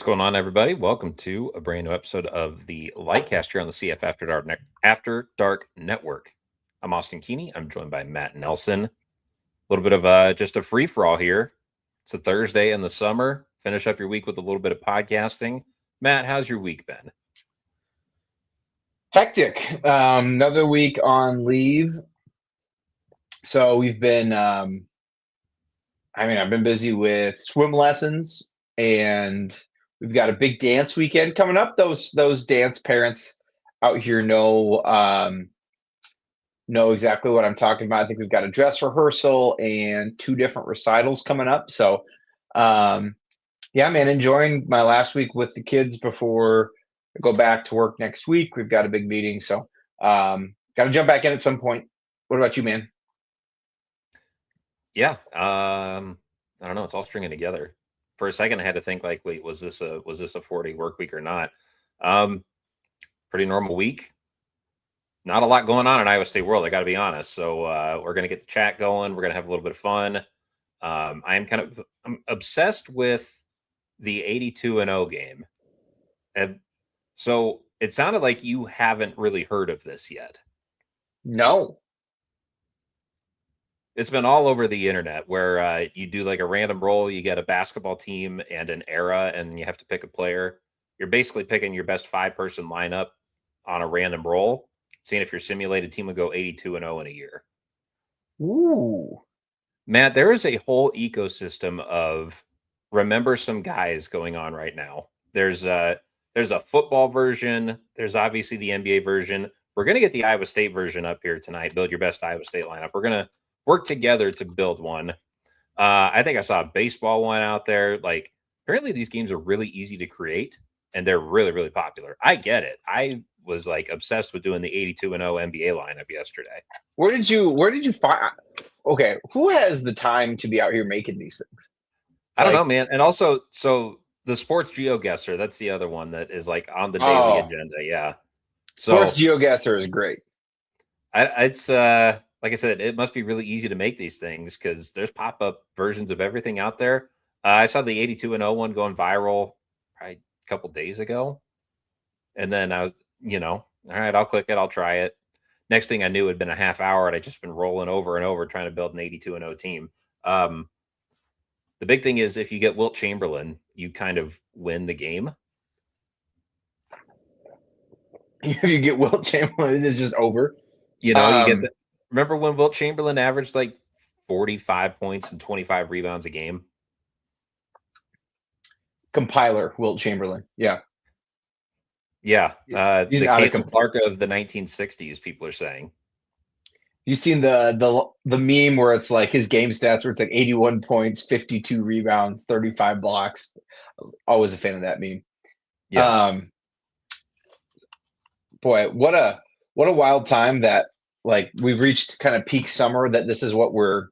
going on, everybody? Welcome to a brand new episode of the Litecast here on the CF After Dark Network. I'm Austin Keeney. I'm joined by Matt Nelson. A little bit of just a free for all here. It's a Thursday in the summer. Finish up your week with a little bit of podcasting. Matt, how's your week been? Hectic. Another week on leave. So we've been, I've been busy with swim lessons, and we've got a big dance weekend coming up. Those dance parents out here know exactly what I'm talking about. I think we've got a dress rehearsal and two different recitals coming up. So, yeah, man, enjoying my last week with the kids before I go back to work next week. We've got a big meeting, so got to jump back in at some point. What about you, man? Yeah, I don't know. It's all stringing together. For a second, I had to think like, wait, was this a 4-day work week or not? Pretty normal week. Not a lot going on in Iowa State world, I got to be honest. So we're going to get the chat going. We're going to have a little bit of fun. I'm obsessed with the 82-0 game. So it sounded like you haven't really heard of this yet. No. It's been all over the internet where you do like a random roll. You get a basketball team and an era, and you have to pick a player. You're basically picking your best 5-person lineup on a random roll, seeing if your simulated team would go 82-0 in a year. Ooh. Matt, there is a whole ecosystem of remember some guys going on right now. There's a football version. There's obviously the NBA version. We're going to get the Iowa State version up here tonight. Build your best Iowa State lineup. We're going to work together to build one. I think I saw a baseball one out there. Like, apparently these games are really easy to create, and they're really, really popular. I get it. I was like obsessed with doing the 82-0 NBA lineup yesterday. Where did you find? Okay, who has the time to be out here making these things? I don't know, man. And also, so the Sports GeoGuessr, that's the other one that is like on the daily agenda. Yeah. So Sports GeoGuessr is great. It's like I said, it must be really easy to make these things because there's pop-up versions of everything out there. I saw the 82-0 one going viral probably a couple days ago. And then I was, all right, I'll click it. I'll try it. Next thing I knew, it had been a half hour, and I'd just been rolling over and over trying to build an 82-0 team. The big thing is if you get Wilt Chamberlain, you kind of win the game. If you get Wilt Chamberlain, it's just over. You get the. Remember when Wilt Chamberlain averaged like 45 points and 25 rebounds a game? Compiler Wilt Chamberlain, yeah. Yeah, he's the Caitlin Clark of the 1960s. People are saying. You've seen the meme where it's like his game stats where it's like 81 points, 52 rebounds, 35 blocks. Always a fan of that meme. Yeah. Boy, what a wild time that like we've reached kind of peak summer, that this is what we're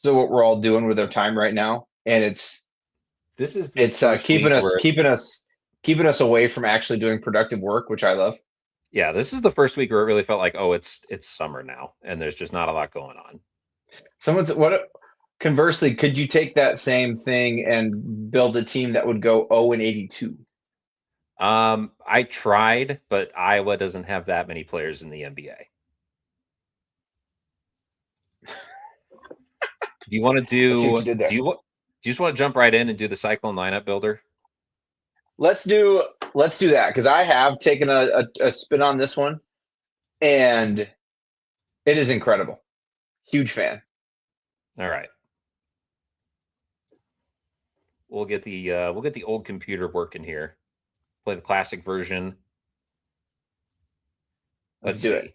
all doing with our time right now. And it's keeping us away from actually doing productive work, which I love. Yeah, this is the first week where it really felt like, oh, it's summer now, and there's just not a lot going on. Conversely, could you take that same thing and build a team that would go 0-82? I tried, but Iowa doesn't have that many players in the NBA. Do you want to do? Do you just want to jump right in and do the Cyclone lineup builder? Let's do that, because I have taken a spin on this one, and it is incredible. Huge fan. All right. We'll get the old computer working here. Play the classic version. Let's do it.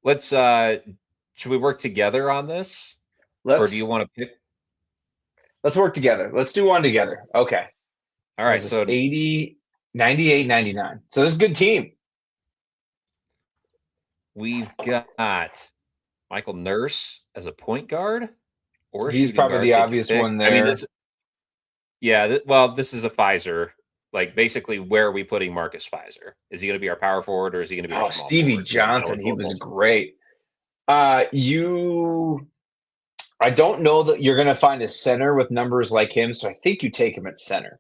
Let's should we work together on this? Or do you want to pick? Let's work together. Let's do one together. Okay. All right. So 80, 98, 99. So this is a good team. We've got Michael Nurse as a point guard. Or he's probably the obvious one there. I mean, this is a Pfizer. Like, basically, where are we putting Marcus Pfizer? Is he going to be our power forward, or is he going to be our small Stevie forward? Johnson? He was great. I don't know that you're going to find a center with numbers like him, so I think you take him at center.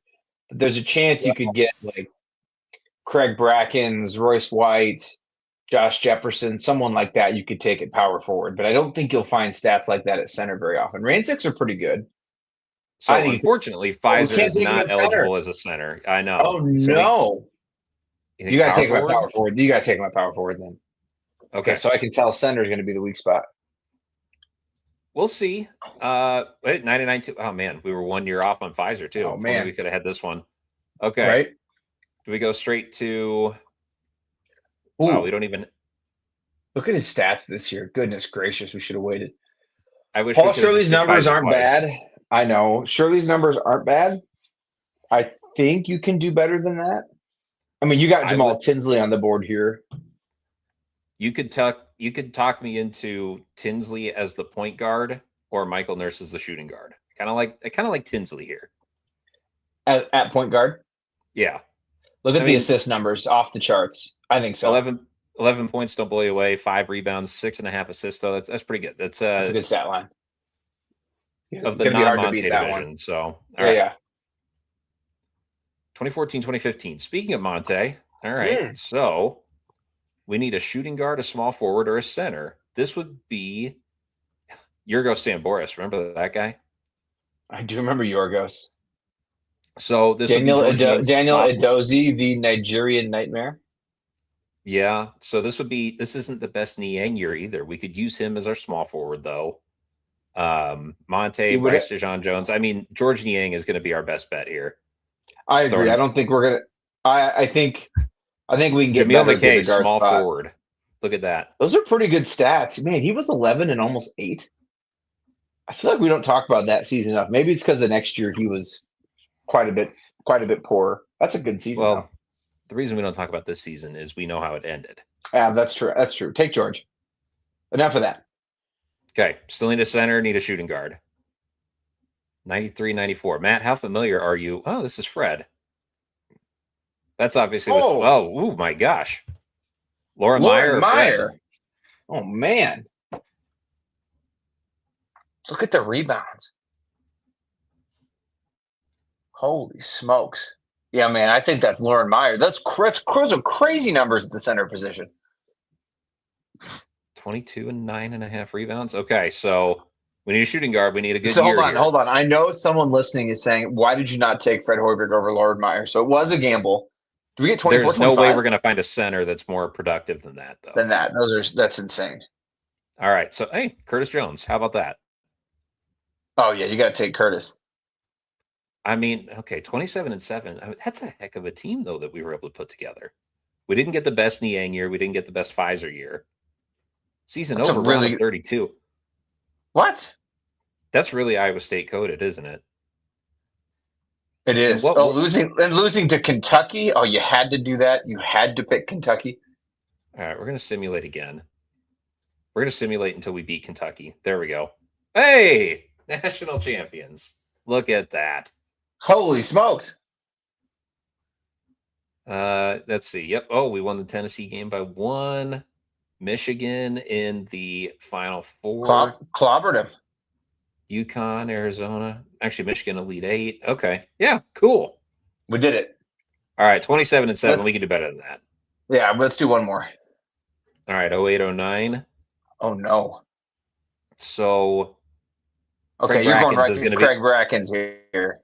But there's a chance you could get like Craig Brackens, Royce White, Josh Jefferson, someone like that you could take at power forward. But I don't think you'll find stats like that at center very often. Rancics are pretty good. I So think unfortunately, we Pfizer can't is take him not at center. eligible as a center. I Oh know. So no. you You think gotta power take him at forward? power forward. You gotta take him at power forward then. Okay, Okay. so I can tell center is gonna be the weak spot. We'll see. Wait, 99 too. Oh man, we were 1 year off on Pfizer too. Oh If only we man. could have had this one. Okay. Right? Do we go straight to wow, we Ooh, don't even look at his stats this year. Goodness gracious, we should have waited. I wish we Paul could have just Shirley's picked numbers Pfizer aren't twice. bad. I know. Shirley's numbers aren't bad. I think you can do better than that. I mean, you got I Jamal would Tinsley on the board here. you could talk me into Tinsley as the point guard or Michael Nurse as the shooting guard. I kind of like Tinsley here. At point guard. Yeah. Look I at the mean, assist numbers off the charts. I think so. 11 points don't blow you away, 5 rebounds, 6.5 assists. Though that's pretty good. That's That's a good stat line. of the Gonna be hard to non-Monte beat that division. one. So all Yeah, right. yeah. 2014, 2015. Speaking of Monte, all right. So we need a shooting guard, a small forward, or a center. This would be Yurgo Samboris. Remember that guy? I do remember Yorgos. So this would be George Niang's Daniel top. Edozie, the Nigerian nightmare. Yeah. So this isn't the best Niang year either. We could use him as our small forward though. Monte, He would. Bryce DeJean Jones. I mean, George Niang is going to be our best bet here. I agree. Throwing I don't think we're gonna. I think we can get Jameel better McKay, at the guard small spot. forward. Look at that. Those are pretty good stats. Man, he was 11 and almost 8. I feel like we don't talk about that season enough. Maybe it's because the next year he was quite a bit poorer. That's a good season, Well, though. the reason we don't talk about this season is we know how it ended. Yeah, that's true. That's true. Take George. Enough of that. Okay. Still need a center, need a shooting guard. 93, 94. Matt, how familiar are you? Oh, this is Fred. That's obviously oh, my gosh. Lauren Meyer. Oh man. Look at the rebounds. Holy smokes. Yeah, man, I think that's Lauren Meyer. Those are crazy numbers at the center position. 22 and 9.5 rebounds. Okay, so we need a shooting guard. We need a good So year. hold on. I know someone listening is saying, why did you not take Fred Hoiberg over Lauren Meyer? So it was a gamble. Do we get 24, There's no 25? way we're going to find a center that's more productive than that, though. That's insane. All right. So, hey, Curtis Jones. How about that? Oh, yeah, you got to take Curtis. I mean, okay, 27 and 7. I mean, that's a heck of a team, though, that we were able to put together. We didn't get the best Niang year. We didn't get the best Pfizer year. Season over, round of 32. What? That's really Iowa State coded, isn't it? It is. Losing to Kentucky. Oh, you had to do that. You had to pick Kentucky. All right, we're going to simulate again. We're going to simulate until we beat Kentucky. There we go. Hey, national champions. Look at that. Holy smokes. Let's see. Yep. Oh, we won the Tennessee game by 1. Michigan in the Final Four. Clobbered him. UConn, Arizona. Actually, Michigan Elite 8. Okay. Yeah, cool. We did it. All right, 27 and 7. We can do better than that. Yeah, let's do one more. All right, 08, 09. Oh, no. So, okay, you're going right to Craig Brackens here.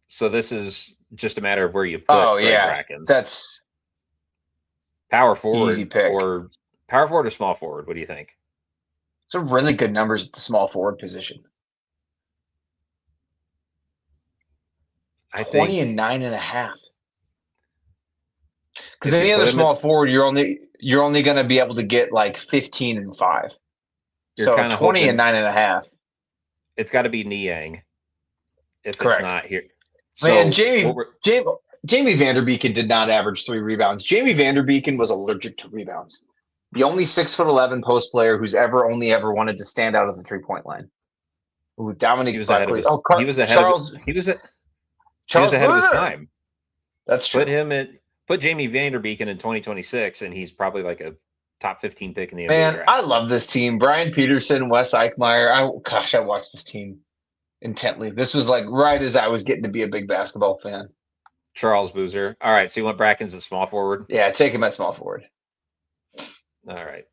So this is just a matter of where you put Craig Brackens. That's power forward. Easy pick. Or power forward or small forward? What do you think? It's a really good numbers at the small forward position. I 20 think, and 9.5. Because any other small forward, you're only going to be able to get like 15 and 5. So 20 and 9.5. It's got to be Niang. If Correct. It's not here. Man, Jamie Vanderbeeken did not average 3 rebounds. Jamie Vanderbeeken was allergic to rebounds. The only 6'11" post player who's ever wanted to stand out of the 3-point line. Ooh, Dominic Buckley. He was ahead of his time. That's true. Put Jamie Vanderbeeken in 2026, and he's probably like a top 15 pick in the NBA Man, draft. I love this team. Brian Peterson, Wes Eichmeyer. I watched this team intently. This was like right as I was getting to be a big basketball fan. Charles Boozer. All right, so you want Brackens at small forward? Yeah, take him at small forward. All right.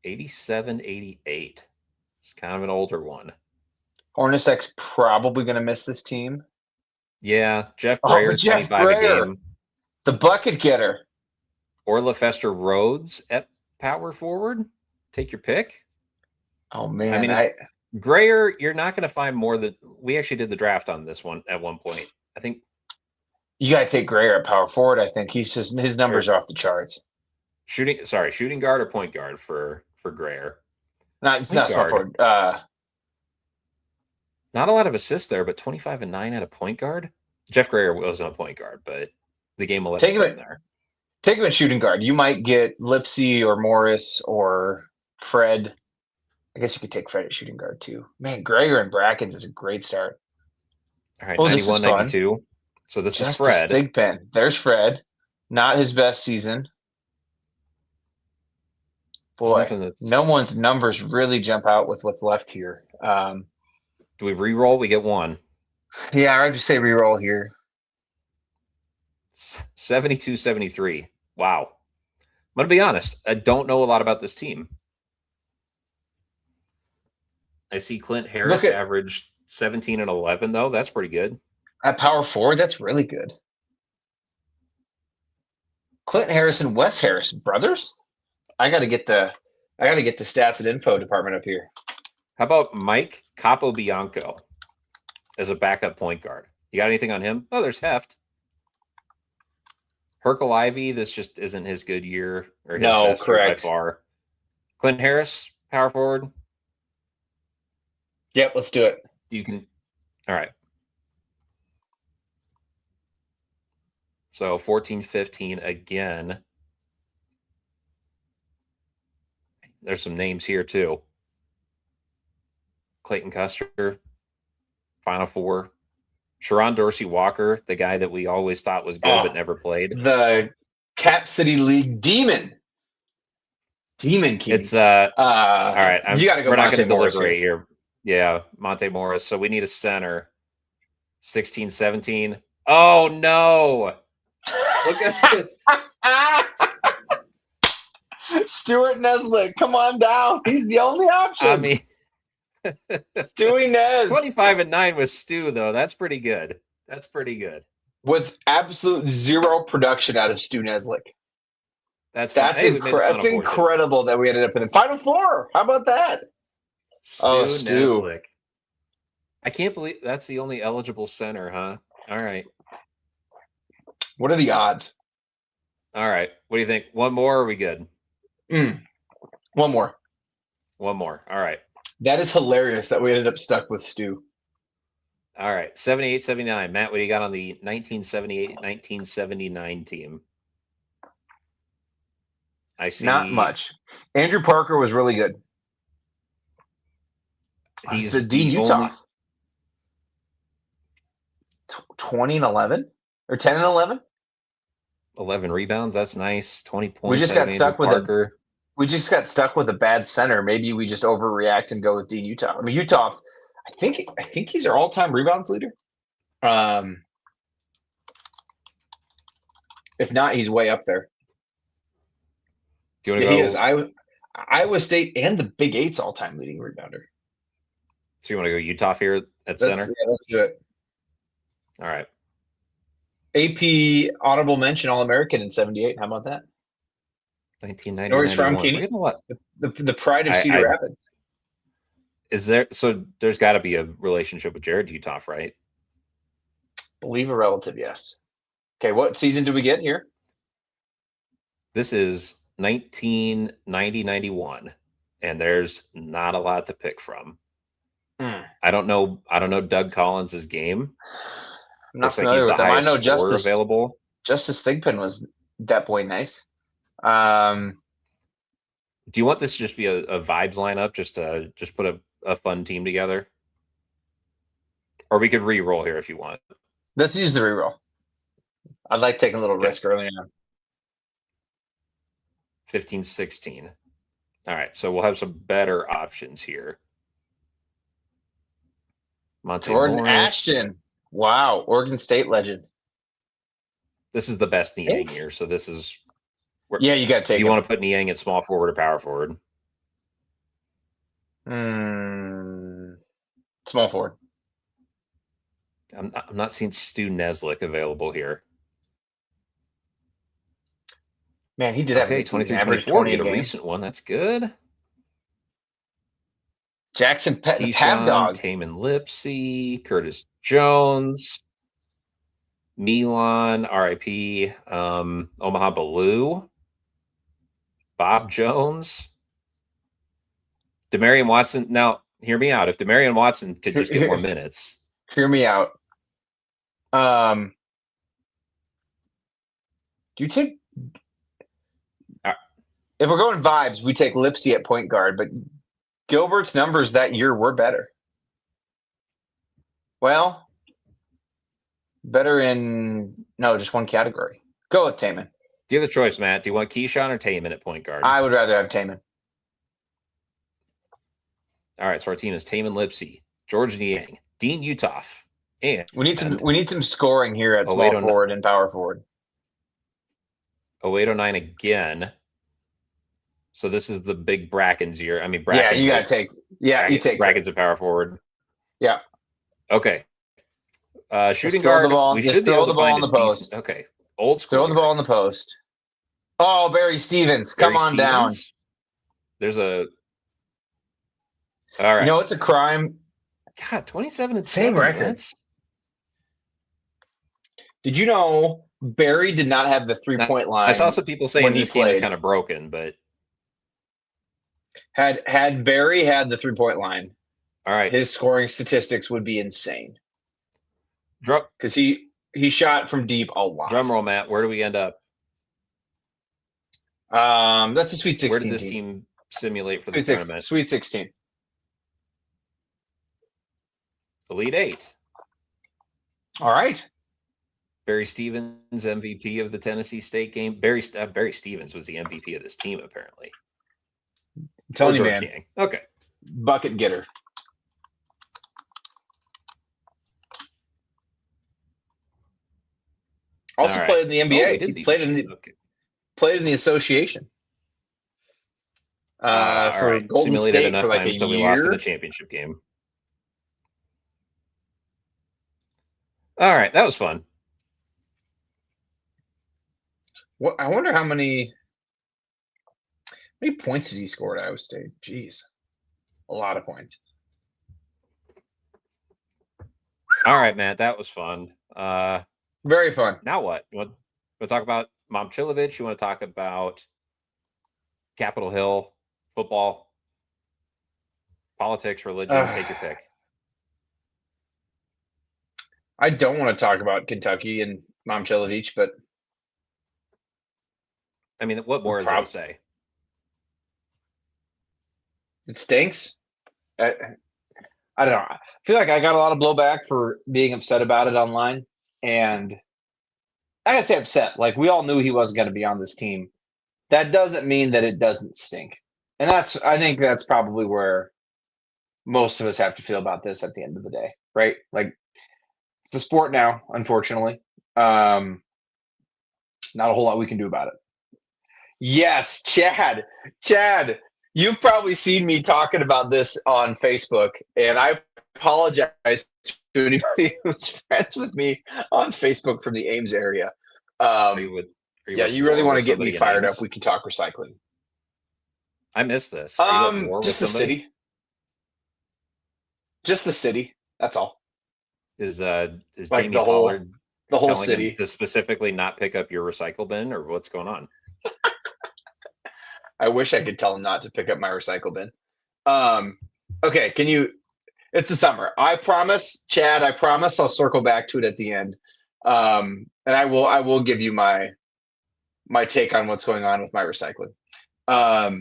87-88. It's kind of an older one. Hornacek's probably going to miss this team. Yeah, Jeff Oh, Grayer, but Jeff 25 a Grayer, game. the bucket getter. Or LaFester Rhodes at power forward. Take your pick. Oh, man. I mean, it's Grayer, you're not going to find more than we actually did the draft on this one at one point. I think you got to take Grayer at power forward. I think he's just his numbers are off the charts. Shooting guard or point guard for Grayer. It's not small forward. Not a lot of assists there, but 25 and 9 at a point guard. Jeff Grayer wasn't a point guard, but the game will let him there. Take him at shooting guard. You might get Lipsy or Morris or Fred. I guess you could take Fred at shooting guard too. Man, Grayer and Brackens is a great start. All right, 91, 92. So this is Fred. Thigpen. There's Fred. Not his best season. Boy, no one's numbers really jump out with what's left here. Do we re-roll? We get one. Yeah, I'd just say re-roll here. 72-73. Wow. I'm going to be honest. I don't know a lot about this team. I see Clint Harris averaged 17 and 11, though. That's pretty good. At power forward, that's really good. Clint Harris and Wes Harris, brothers? I got to get the stats and info department up here. How about Mike Capobianco as a backup point guard? You got anything on him? Oh, there's Heft. Herkel Ivy, this just isn't his good year or his best correct. By far. Clint Harris, power forward. Yep, let's do it. All right. So 14-15 again. There's some names here too. Clayton Custer, Final Four. Sharon Dorsey Walker, the guy that we always thought was good but never played. The Cap City League Demon King. It's all right. You got to go. We're not going to deliberate here. Yeah, Monte Morris. So we need a center. 16-17. Oh no! Look at it. Stuart Neslick, come on down. He's the only option. I mean, Stewie Nes. 25 and 9 with Stu, though. That's pretty good. That's pretty good. With absolute zero production out of Stu Neslick. That's incredible that we ended up in the Final Four. How about that? Stu Neslick. I can't believe that's the only eligible center, huh? All right. What are the odds? All right. What do you think? One more, or are we good? One more. One more. All right. That is hilarious that we ended up stuck with Stu. All right. 78-79. Matt, what do you got on the 1978-1979 team? I see. Not much. Andrew Parker was really good. He's the Dean Utah. 20 and 11 or 10 and 11. 11 rebounds. That's nice. 20 points. We just got stuck with Parker. We just got stuck with a bad center. Maybe we just overreact and go with Dean Utah. I mean, Utah. I think he's our all-time rebounds leader. If not, he's way up there. Do you want to go? He is. Iowa State and the Big Eight's all-time leading rebounder. So you want to go Utah here at center? Yeah, let's do it. All right. AP honorable mention All-American in 78. How about that? 1990. Norris Fromkini, the pride of Cedar Rapids. Is there? So there's got to be a relationship with Jared Utah, right? Believe a relative, yes. Okay, what season do we get here? This is 1990-91, and there's not a lot to pick from. I don't know Doug Collins' game. I'm not familiar with them. I know Justice available. Justice Thigpen was that boy nice. Do you want this to just be a vibes lineup, just put a fun team together? Or we could re-roll here if you want. Let's use the re-roll. I'd like taking a little risk early on. 15-16. All right, so we'll have some better options here. Monte Jordan Morris. Ashton. Wow, Oregon State legend. This is the best Niang year, so this is where. Yeah, you got to take Do you him. want to put Niang at small forward or power forward? Small forward. I'm not seeing Stu Neslick available here. Man, he did have a good season. Average 20 we a had a game. recent one. That's good. Jackson Pet, the Pab Keyshawn, Dog. Taman Lipsy, Curtis Jones, Milan, RIP, Omaha Baloo, Bob Jones, Demarion Watson. Now, hear me out. If Demarion Watson could just get more minutes. Hear me out. Do you take... If we're going vibes, we take Lipsy at point guard, but Gilbert's numbers that year were better. Well, better in just one category. Go with Taman. Do you have the choice, Matt? Do you want Keyshawn or Taman at point guard? I would rather have Taman. All right, so our team is Taman Lipsy, George Niang, Dean Utoff, and we need some scoring here at small forward and power forward. 0809 again. So this is the big Brackens year. I mean, Brackens. Yeah, you got to take. Yeah, you take Brackens at power forward. Yeah. Okay. Shooting guard. We should throw the ball in the post. Okay. Old school. Throw the ball in the post. Oh, Barry Stevens, come on down. There's a. All right. It's a crime. God, 27 and same 7 record. Did you know Barry did not have the 3-point line? I saw some people saying this game is kind of broken, but had Barry had the 3-point line, all right, his scoring statistics would be insane. Because he shot from deep a lot. Drum roll, Matt. Where do we end up? That's a Sweet 16. Where did this team simulate for the tournament? Sweet 16. Elite 8. All right. Barry Stevens, MVP of the Tennessee State game. Barry Stevens was the MVP of this team, apparently. I'm telling you, man. Niang. Okay. Bucket getter. Also played in the NBA. He played in the association. For Golden State for like a year. We lost in the championship game. All right, that was fun. I wonder how many points did he score at Iowa State? Jeez, a lot of points. All right, Matt, that was fun. Very fun. Now what? You want to talk about Momchilovich? You want to talk about Capitol Hill, football, politics, religion? Take your pick. I don't want to talk about Kentucky and Momchilovich, but I mean, what more is there to say? It stinks. I don't know. I feel like I got a lot of blowback for being upset about it online. And I gotta say upset. Like, we all knew he wasn't going to be on this team. That doesn't mean that it doesn't stink. And I think that's probably where most of us have to feel about this at the end of the day, right? Like, it's a sport now, unfortunately. Not a whole lot we can do about it. Yes, Chad, you've probably seen me talking about this on Facebook, and I apologize to anybody who's friends with me on Facebook from the Ames area. You really want to get me fired up? We can talk recycling. I miss this. Just the city. Just the city. That's all. Is like Jamie Pollard the whole city to specifically not pick up your recycle bin, or what's going on? I wish I could tell him not to pick up my recycle bin. Okay, it's the summer. I promise, Chad, I'll circle back to it at the end. And I will give you my take on what's going on with my recycling.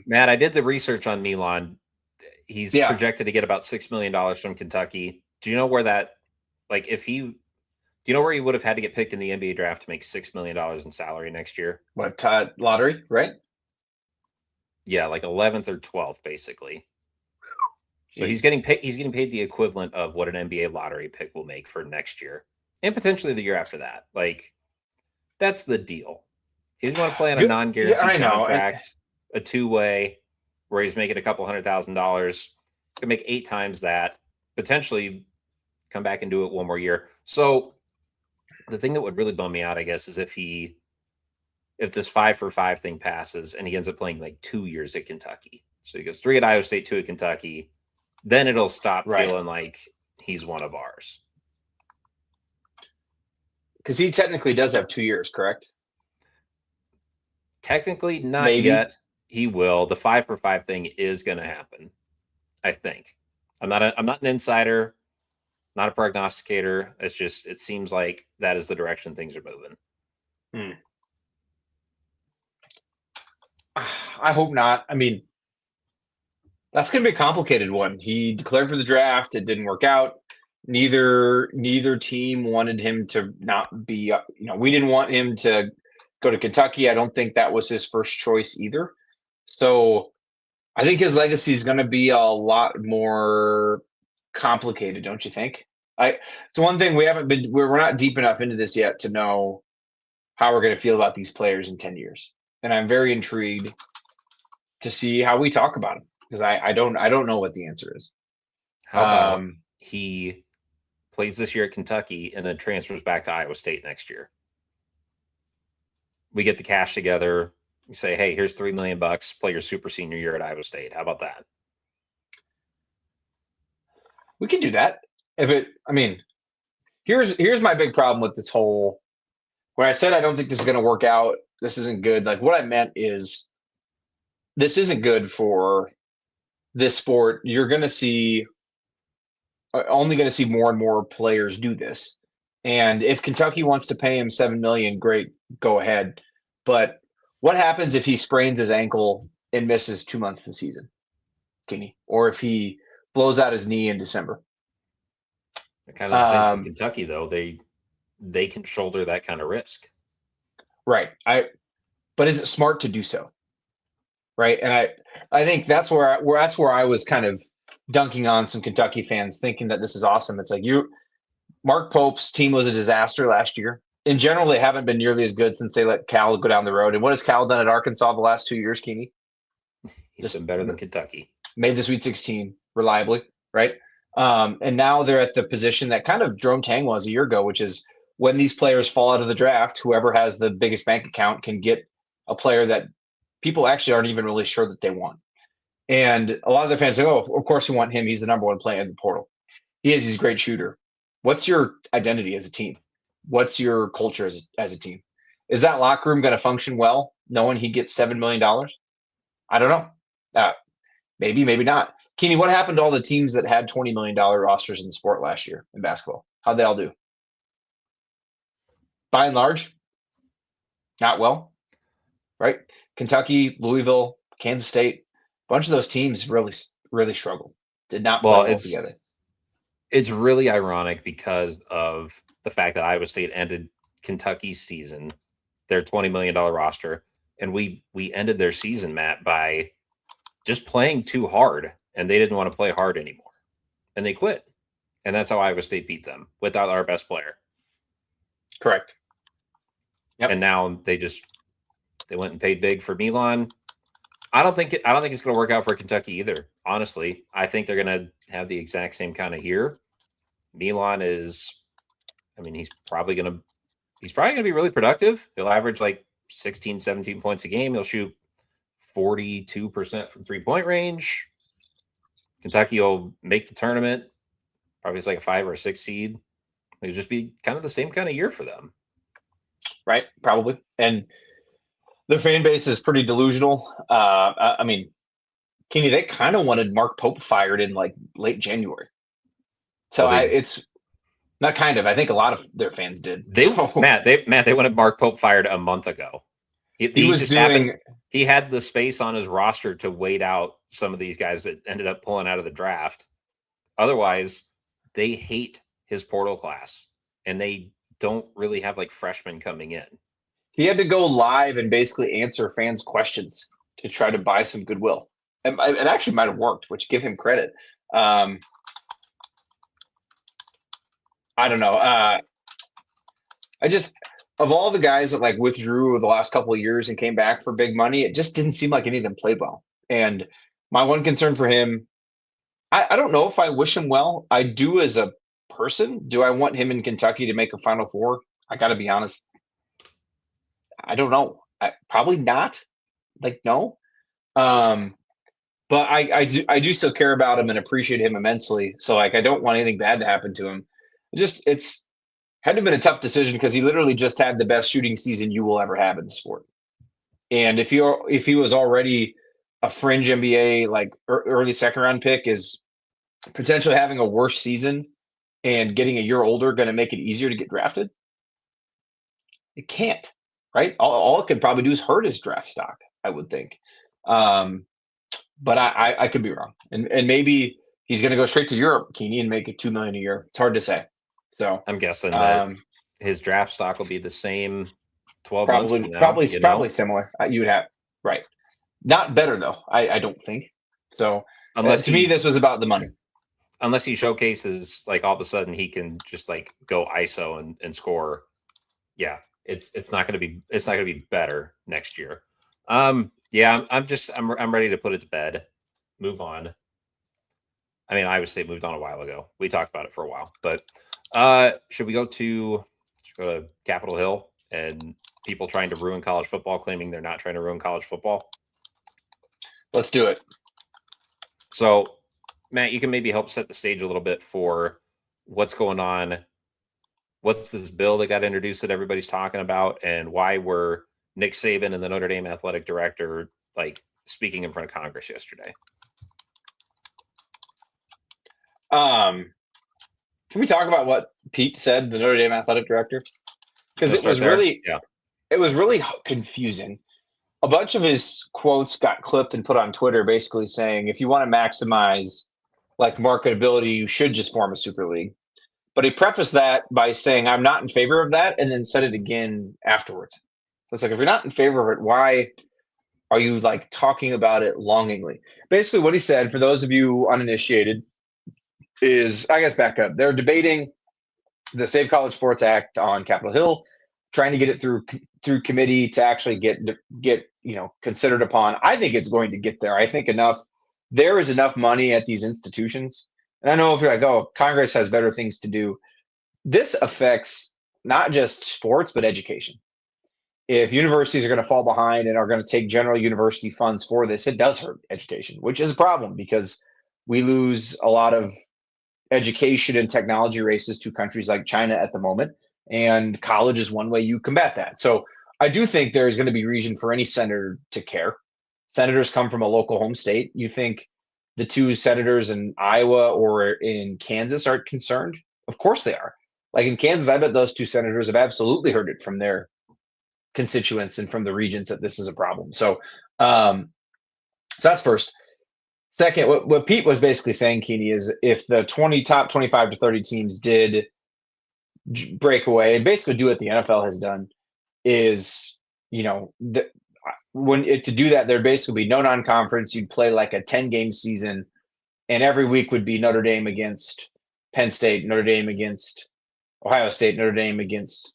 Matt, I did the research on Milan. He's projected to get about $6 million from Kentucky. Do you know where that, like, do you know where he would have had to get picked in the NBA draft to make $6 million in salary next year? What, lottery, right? Yeah, like 11th or 12th, basically. So he's getting paid the equivalent of what an NBA lottery pick will make for next year. and potentially the year after that. Like, that's the deal. He's going to play on a Good. Yeah, non-guaranteed I know. And contract, a two-way, where he's making a couple $100,000. Could make 8 times that. Potentially come back and do it one more year. So the thing that would really bum me out, I guess, is if this 5-for-5 thing passes and he ends up playing like 2 years at Kentucky. So he goes 3 at Iowa State, 2 at Kentucky. Then it'll stop right, feeling like he's one of ours. because he technically does have 2 years, correct? Technically, not Maybe. yet. He will. The 5-for-5 thing is going to happen, I think. I'm not an insider, not a prognosticator. It's just it seems like that is the direction things are moving. I hope not. I mean, that's going to be a complicated one. He declared for the draft. It didn't work out. Neither team wanted him to not be. We didn't want him to go to Kentucky. I don't think that was his first choice either. So I think his legacy is going to be a lot more complicated, don't you think? It's one thing we're not deep enough into this yet to know how we're going to feel about these players in 10 years. And I'm very intrigued to see how we talk about them, because I don't know what the answer is. How about he plays this year at Kentucky and then transfers back to Iowa State next year? We get the cash together. You say, hey, here's $3 million. Play your super senior year at Iowa State. How about that? We can do that. Here's my big problem with this whole. When I said I don't think this is going to work out, this isn't good. Like, what I meant is, this isn't good for this sport. You're going to see, only going to see more and more players do this. And if Kentucky wants to pay him $7 million, great, go ahead. But what happens if he sprains his ankle and misses 2 months of the season, Kenny? Or if he blows out his knee in December? Kind of the thing from Kentucky, though, they can shoulder that kind of risk. Right. But is it smart to do so? Right. And I think that's where I was kind of dunking on some Kentucky fans, thinking that this is awesome. It's like, Mark Pope's team was a disaster last year. In general, they haven't been nearly as good since they let Cal go down the road. And what has Cal done at Arkansas the last 2 years, Keeney? He's been better than Kentucky. Made the Sweet 16 reliably, right? And now they're at the position that kind of Jerome Tang was a year ago, which is when these players fall out of the draft, whoever has the biggest bank account can get a player that people actually aren't even really sure that they want. And a lot of the fans say, oh, of course we want him. He's the number one player in the portal. He's a great shooter. What's your identity as a team? What's your culture as a team? Is that locker room going to function well knowing he gets $7 million? I don't know. Maybe, maybe not. Keeney, what happened to all the teams that had $20 million rosters in the sport last year in basketball? How'd they all do? By and large, not well, right? Kentucky, Louisville, Kansas State, a bunch of those teams really, really struggled. Did not play well together. It's really ironic because of the fact that Iowa State ended Kentucky's season, their $20 million roster, and we ended their season, Matt, by just playing too hard, and they didn't want to play hard anymore, and they quit. And that's how Iowa State beat them, without our best player. Correct. Yep. And now they went and paid big for Milan. I don't think it's going to work out for Kentucky either. Honestly, I think they're going to have the exact same kind of year. Milan is, he's probably going to be really productive. He'll average like 16, 17 points a game. He'll shoot 42% from 3-point range. Kentucky will make the tournament. Probably it's like a 5 or 6 seed. It'll just be kind of the same kind of year for them. Right. Probably. And the fan base is pretty delusional. Kenny, they kind of wanted Mark Pope fired in like late January. So it's not kind of. I think a lot of their fans did. Matt, they wanted Mark Pope fired a month ago. He had the space on his roster to wait out some of these guys that ended up pulling out of the draft. Otherwise, they hate his portal class, and they don't really have like freshmen coming in. He had to go live and basically answer fans' questions to try to buy some goodwill. And it actually might have worked, which give him credit. I don't know. I just of all the guys that like withdrew the last couple of years and came back for big money, it just didn't seem like any of them played well. And my one concern for him, I don't know if I wish him well. I do as a person. Do I want him in Kentucky to make a Final Four? I got to be honest. I don't know. Probably not. Like no. Um, but I do still care about him and appreciate him immensely. So like I don't want anything bad to happen to him. It's had to have been a tough decision because he literally just had the best shooting season you will ever have in the sport. And if he was already a fringe NBA like early second round pick, is potentially having a worse season and getting a year older going to make it easier to get drafted? It can't, right? All it could probably do is hurt his draft stock, I would think. Um, but I could be wrong, and maybe he's going to go straight to Europe, Keeney, and make it $2 million a year. It's hard to say. So I'm guessing that um, his draft stock will be the same 12 months probably from now, probably you probably know, similar. You would have right, not better though. I don't think so. unless To me, he this was about the money. unless he showcases like all of a sudden he can just like go ISO and score. Yeah, it's not gonna be better next year. Yeah, I'm ready to put it to bed. Move on. I mean, I would say moved on a while ago. We talked about it for a while, but should we go to Capitol Hill and people trying to ruin college football, claiming they're not trying to ruin college football? Let's do it. So, Matt, you can maybe help set the stage a little bit for what's going on. What's this bill that got introduced that everybody's talking about, and why were Nick Saban and the Notre Dame athletic director like speaking in front of Congress yesterday? Um, can we talk about what Pete said, the Notre Dame athletic director? Because You'll start there. Yeah. it was really confusing. A bunch of his quotes got clipped and put on Twitter, basically saying if you want to maximize like marketability, you should just form a super league. But he prefaced that by saying, I'm not in favor of that, and then said it again afterwards. So it's like, if you're not in favor of it, why are you like talking about it longingly? Basically, what he said, for those of you uninitiated, is I guess back up. They're debating the Save College Sports Act on Capitol Hill, trying to get it through committee to actually get considered upon. I think it's going to get there. I think there is enough money at these institutions. And I know if you're like, oh, Congress has better things to do. This affects not just sports, but education. If universities are going to fall behind and are going to take general university funds for this, it does hurt education, which is a problem because we lose a lot of education and technology races to countries like China at the moment. And college is one way you combat that. So I do think there's going to be reason for any senator to care. Senators come from a local home state. You think the two senators in Iowa or in Kansas aren't concerned? Of course they are. Like in Kansas, I bet those two senators have absolutely heard it from their constituents and from the regions that this is a problem. So that's first. Second, what Pete was basically saying, Keeney, is if the top 25 to 30 teams did break away and basically do what the NFL has done, is to do that, there'd basically be no non-conference. You'd play like a 10-game season, and every week would be Notre Dame against Penn State, Notre Dame against Ohio State, Notre Dame against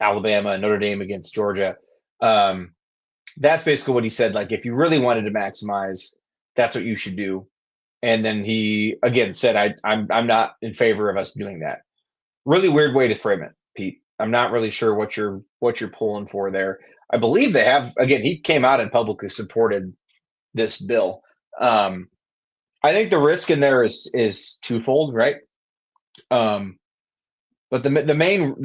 Alabama, Notre Dame against Georgia. That's basically what he said. Like, if you really wanted to maximize, that's what you should do. And then he again said, I'm not in favor of us doing that. Really weird way to frame it, Pete. I'm not really sure what you're pulling for there. I believe they have, again, he came out and publicly supported this bill. I think the risk in there is twofold, right? But the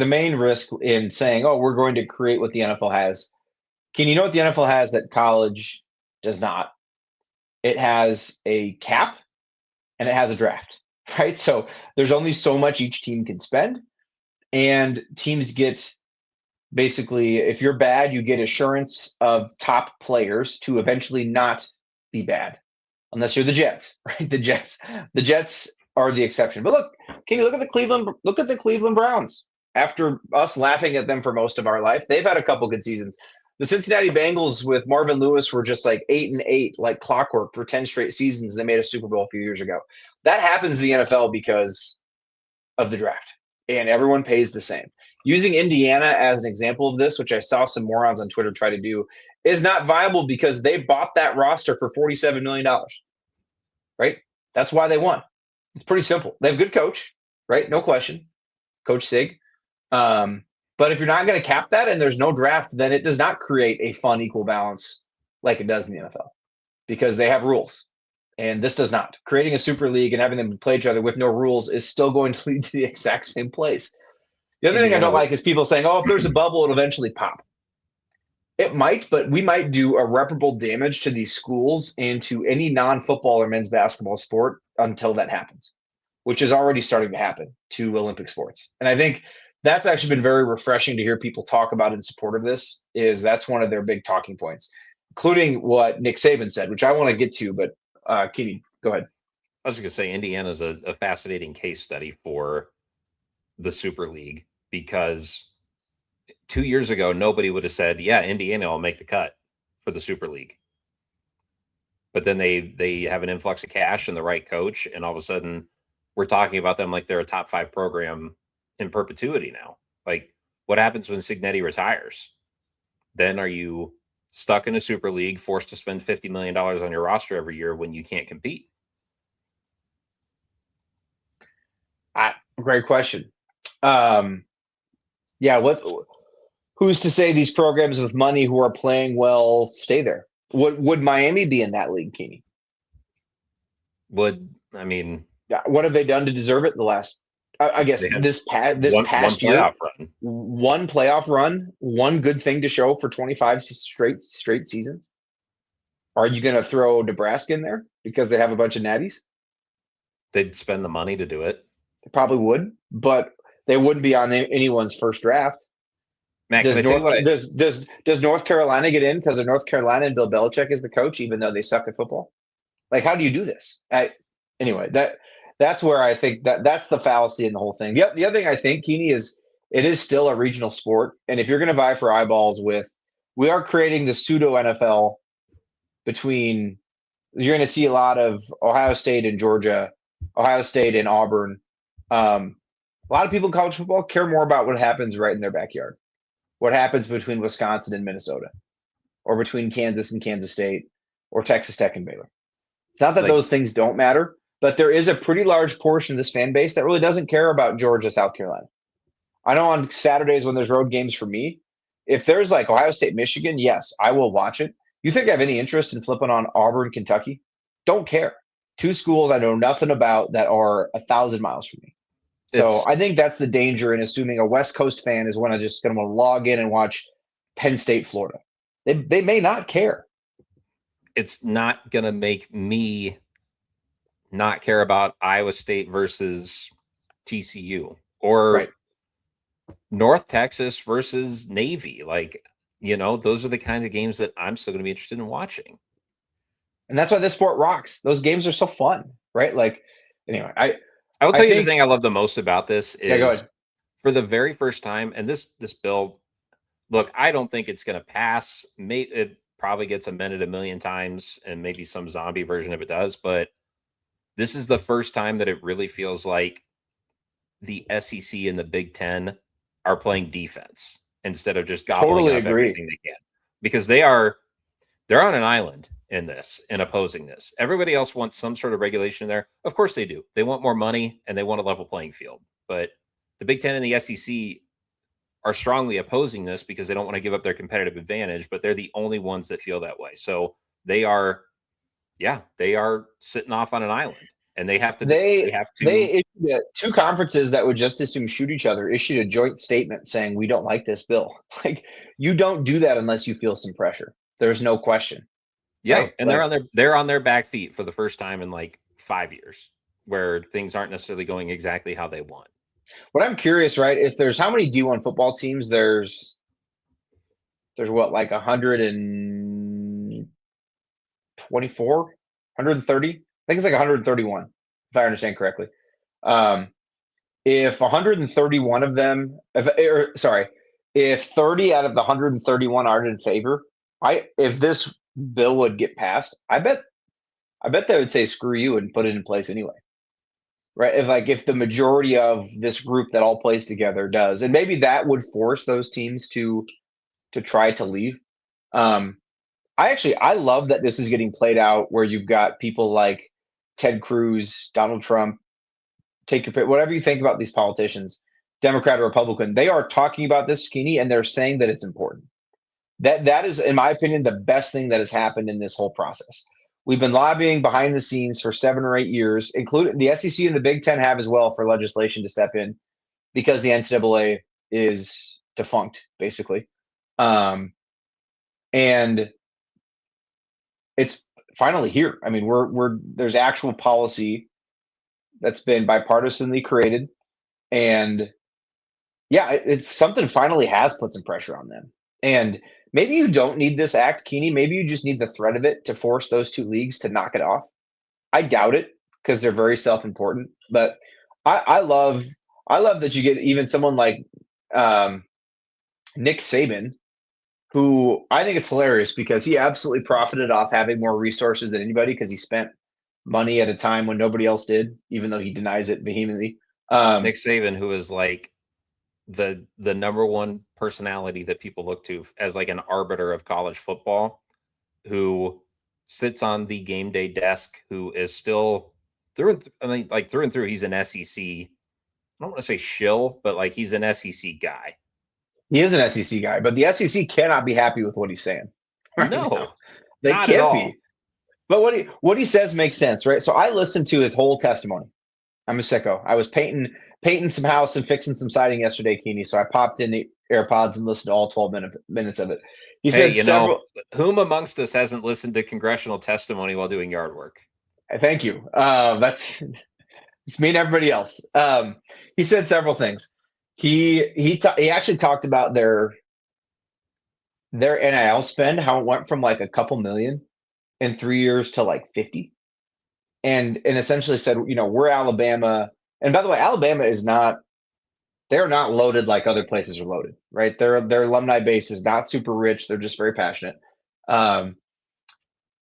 main risk in saying, oh, we're going to create what the NFL has. Can you know what the NFL has that college does not? It has a cap and it has a draft, right? So there's only so much each team can spend, and teams get basically, if you're bad, you get assurance of top players to eventually not be bad, unless you're the Jets, right? The Jets are the exception. But look, can you look at the Cleveland Browns? After us laughing at them for most of our life, they've had a couple good seasons. The Cincinnati Bengals with Marvin Lewis were just like 8-8, like clockwork for 10 straight seasons. They made a Super Bowl a few years ago. That happens in the NFL because of the draft, and everyone pays the same. using Indiana as an example of this, which I saw some morons on Twitter try to do, is not viable because they bought that roster for $47 million, right? That's why they won. It's pretty simple. They have a good coach, right? No question. Coach Sig. But if you're not going to cap that and there's no draft, then it does not create a fun, equal balance like it does in the NFL because they have rules. And this does not. Creating a super league and having them play each other with no rules is still going to lead to the exact same place. The other thing I don't like is people saying, oh, if there's a bubble, it'll eventually pop. It might, but we might do irreparable damage to these schools and to any non-football or men's basketball sport until that happens, which is already starting to happen to Olympic sports. And I think that's actually been very refreshing to hear people talk about in support of this. Is that's one of their big talking points, including what Nick Saban said, which I want to get to, but Kenny, go ahead. I was going to say Indiana's a fascinating case study for the Super League because 2 years ago, nobody would have said, yeah, Indiana will make the cut for the Super League. But then they have an influx of cash and the right coach, and all of a sudden we're talking about them like they're a top 5 program in perpetuity now. Like, what happens when Cignetti retires? Then are you stuck in a Super League, forced to spend $50 million on your roster every year when you can't compete? Great question. Who's to say these programs with money who are playing well stay there? Would Miami be in that league, Keeney? What have they done to deserve it? The last, I guess, this past year, one playoff run, one good thing to show for 25 straight seasons. Are you going to throw Nebraska in there because they have a bunch of natties? They'd spend the money to do it. They probably would, but they wouldn't be on anyone's first draft. Matt, does North Carolina get in because of North Carolina and Bill Belichick is the coach, even though they suck at football? Like, how do you do this? Anyway, that's where I think that's the fallacy in the whole thing. The other thing I think, Keeney, is it is still a regional sport, and if you're going to vie for eyeballs we are creating the pseudo NFL between. You're going to see a lot of Ohio State and Georgia, Ohio State and Auburn. A lot of people in college football care more about what happens right in their backyard. What happens between Wisconsin and Minnesota, or between Kansas and Kansas State, or Texas Tech and Baylor. It's not that those things don't matter, but there is a pretty large portion of this fan base that really doesn't care about Georgia, South Carolina. I know on Saturdays when there's road games for me, if there's like Ohio State, Michigan, yes, I will watch it. You think I have any interest in flipping on Auburn, Kentucky? Don't care. 2 schools I know nothing about that are 1,000 miles from me. So I think that's the danger in assuming a West Coast fan is just going to log in and watch Penn State, Florida. They may not care. It's not going to make me not care about Iowa State versus TCU or North Texas versus Navy. Like, those are the kinds of games that I'm still going to be interested in watching. And that's why this sport rocks. Those games are so fun, right? Like, anyway, I will tell you the thing I love the most about this is go ahead. For the very first time, and this bill, look, I don't think it's going to pass. It probably gets amended a million times, and maybe some zombie version of it does, but this is the first time that it really feels like the SEC and the Big Ten are playing defense instead of just gobbling up everything they can. Because they're on an island in this and opposing this. Everybody else wants some sort of regulation in there. Of course they do. They want more money and they want a level playing field. But the Big Ten and the SEC are strongly opposing this because they don't want to give up their competitive advantage, but they're the only ones that feel that way. So they are sitting off on an island, and they have to. They issued 2 conferences that would just as soon shoot each other issued a joint statement saying we don't like this bill. Like, you don't do that unless you feel some pressure. There's no question. Yeah, right? And they're on their back feet for the first time in like 5 years, where things aren't necessarily going exactly how they want. What I'm curious, right? If there's how many D1 football teams? There's what, like 124, 130? I think it's like 131, if I understand correctly. If 131 of them, if 30 out of the 131 aren't in favor, if this bill would get passed, I bet they would say screw you and put it in place anyway. right? If the majority of this group that all plays together does, and maybe that would force those teams to try to leave. Um, I love that this is getting played out where you've got people like Ted Cruz, Donald Trump, take your pick, whatever you think about these politicians, Democrat or Republican, they are talking about this skinny and they're saying that it's important. That is, in my opinion, the best thing that has happened in this whole process. We've been lobbying behind the scenes for 7 or 8 years, including the SEC and the Big Ten have as well for legislation to step in because the NCAA is defunct, basically. And it's finally here. I mean, we're there's actual policy that's been bipartisanly created, and yeah, it's something finally has put some pressure on them. And maybe you don't need this act, Keeney. Maybe you just need the threat of it to force those two leagues to knock it off. I doubt it because they're very self-important. But I love that you get even someone like um, Nick Saban, who I think it's hilarious because he absolutely profited off having more resources than anybody because he spent money at a time when nobody else did, even though he denies it vehemently. Nick Saban, who is like the number one personality that people look to as like an arbiter of college football, who sits on the game day desk, who is still through and through, he's an SEC. I don't want to say shill, but like he's an SEC guy. He is an SEC guy, but the SEC cannot be happy with what he's saying. Right No, now. They not at can't all. be. But what he says makes sense, right? So I listened to his whole testimony. I'm a sicko. I was painting some house and fixing some siding yesterday, Keeney. So I popped in the AirPods and listened to all 12 minutes of it. He Hey, said several. whom amongst us hasn't listened to congressional testimony while doing yard work? Thank you. It's me and everybody else. He said several things. He actually talked about their NIL spend, how it went from like a couple million in 3 years to like 50, and essentially said, we're Alabama. And by the way, Alabama is not. They're not loaded like other places are loaded, right? Their alumni base is not super rich. They're just very passionate. Um,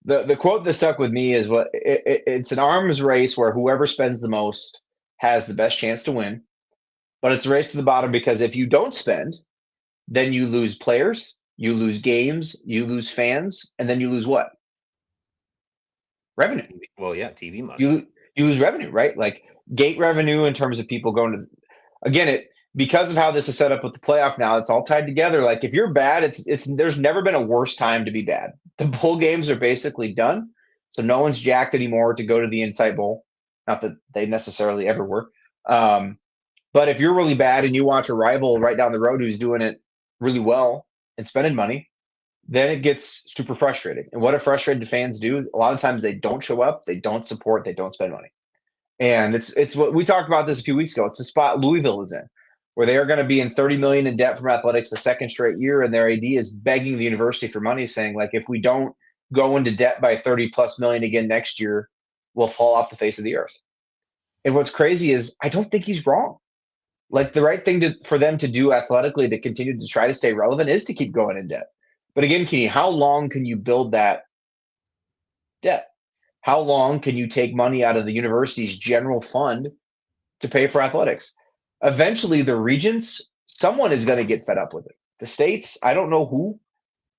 the quote that stuck with me is it's an arms race where whoever spends the most has the best chance to win, but it's a race to the bottom because if you don't spend, then you lose players, you lose games, you lose fans, and then you lose what? Revenue. Well, yeah, TV money. You lose revenue, right? Like gate revenue in terms of people going to. Again, because of how this is set up with the playoff now, it's all tied together. Like if you're bad, it's there's never been a worse time to be bad. The bowl games are basically done, so no one's jacked anymore to go to the Insight Bowl. Not that they necessarily ever were. But if you're really bad and you watch a rival right down the road who's doing it really well and spending money, then it gets super frustrating. And what do frustrated fans do? A lot of times they don't show up, they don't support, they don't spend money. And it's what we talked about this a few weeks ago. It's the spot Louisville is in, where they are going to be in 30 million in debt from athletics the second straight year, and their AD is begging the university for money, saying like, if we don't go into debt by 30 plus million again next year, we'll fall off the face of the earth. And what's crazy is I don't think he's wrong. Like the right thing for them to do athletically to continue to try to stay relevant is to keep going in debt. But again, Kenny, how long can you build that debt? How long can you take money out of the university's general fund to pay for athletics? Eventually, the regents, someone is going to get fed up with it. The states, I don't know who.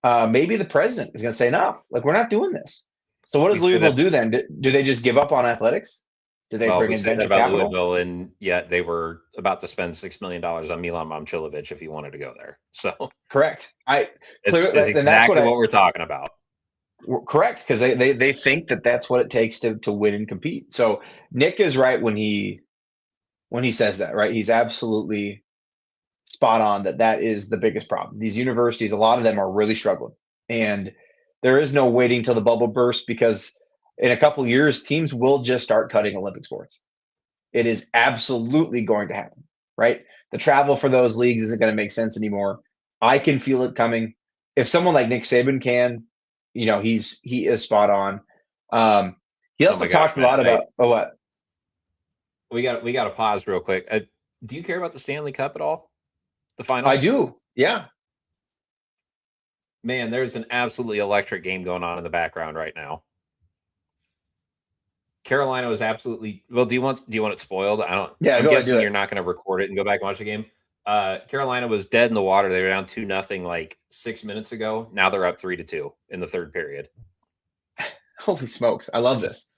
Maybe the president is going to say, no, like we're not doing this. So what does Louisville do then? Do they just give up on athletics? Do they bring in venture capital? Louisville, and yet they were about to spend $6 million on Milan Momcilovic if he wanted to go there. So correct. It's exactly what we're talking about. Correct, because they think that's what it takes to win and compete. So Nick is right when he says that, right? He's absolutely spot on that is the biggest problem. These universities, a lot of them are really struggling, and there is no waiting till the bubble bursts because in a couple years, teams will just start cutting Olympic sports. It is absolutely going to happen, right? The travel for those leagues isn't going to make sense anymore. I can feel it coming. If someone like Nick Saban can, he is spot on. He also talked a lot about what? We got to pause real quick. Do you care about the Stanley Cup at all? The finals? I do. Yeah. Man, there's an absolutely electric game going on in the background right now. Carolina was absolutely well. Do you want it spoiled? I don't. Yeah, I'm go ahead, do guessing it. you're not going to record it and go back and watch the game. Carolina was dead in the water. They were down 2-0 like 6 minutes ago. Now they're up 3-2 in the third period. Holy smokes. I love this.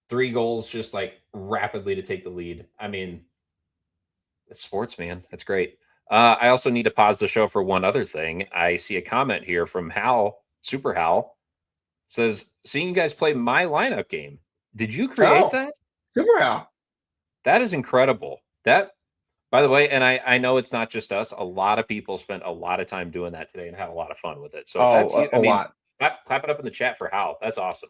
3 goals just like rapidly to take the lead. I mean, it's sports, man. That's great. I also need to pause the show for one other thing. I see a comment here from Hal, Super Hal, says, seeing you guys play my lineup game. Did you create Oh, that? super Al. That is incredible. That, by the way, and I know it's not just us. A lot of people spent a lot of time doing that today and had a lot of fun with it. So Oh, that's, a I mean, lot. clap it up in the chat for Hal. That's awesome.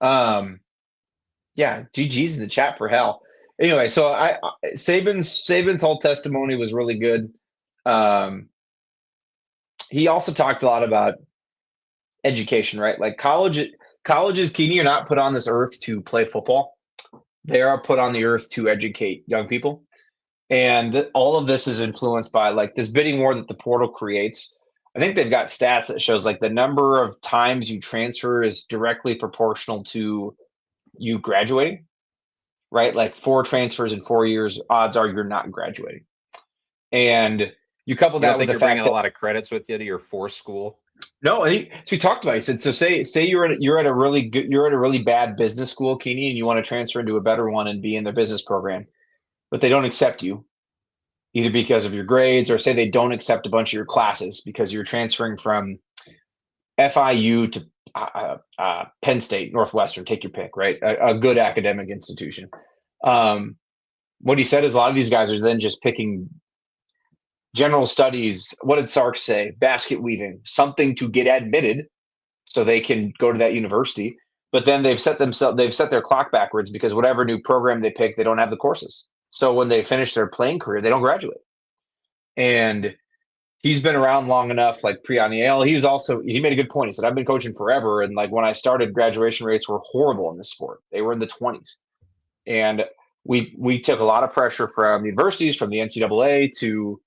Yeah, GG's in the chat for hell. Anyway, so Saban's whole testimony was really good. He also talked a lot about education, right? Like colleges, Keeney, are not put on this earth to play football. They are put on the earth to educate young people. And all of this is influenced by like this bidding war that the portal creates. I think they've got stats that shows like the number of times you transfer is directly proportional to you graduating, right? Like 4 transfers in 4 years, odds are you're not graduating. And you couple You don't that with think the you're bringing fact a that lot of credits with you to your forced school? no, so we talked about it. He said, so say you're at a really bad business school, Keeney, and you want to transfer into a better one and be in their business program, but they don't accept you either because of your grades or say they don't accept a bunch of your classes because you're transferring from FIU to Penn State, Northwestern, take your pick, right? A good academic institution. What he said is a lot of these guys are then just picking general studies. What did Sark say? Basket weaving, something to get admitted so they can go to that university. But then they've set their clock backwards because whatever new program they pick, they don't have the courses. So when they finish their playing career, they don't graduate. And he's been around long enough, like Prianiel. He made a good point. He said, I've been coaching forever. And like when I started, graduation rates were horrible in this sport. They were in the 20s. And we took a lot of pressure from the universities, from the NCAA to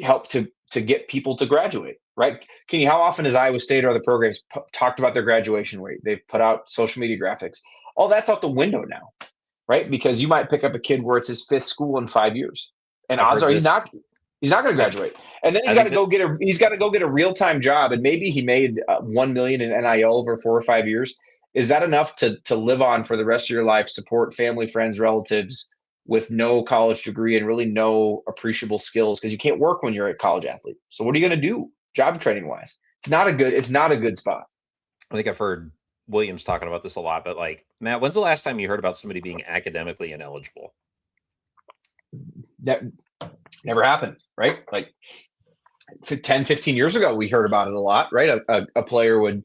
help to get people to graduate, right? Kenny, how often has Iowa State or other programs talked about their graduation rate? They've put out social media graphics. All that's out the window now, right? Because you might pick up a kid where it's his 5th school in 5 years, and I've odds heard are this. he's not going to I, graduate, and then I think that he's got to go get a real time job, and maybe he made 1 million in NIL over 4 or 5 years. Is that enough to live on for the rest of your life, support family, friends, relatives, with no college degree and really no appreciable skills because you can't work when you're a college athlete. So what are you going to do job training wise? It's not a good spot. I think I've heard Williams talking about this a lot, but like, Matt, when's the last time you heard about somebody being academically ineligible? That never happened, right? Like 10, 15 years ago, we heard about it a lot, right? A player would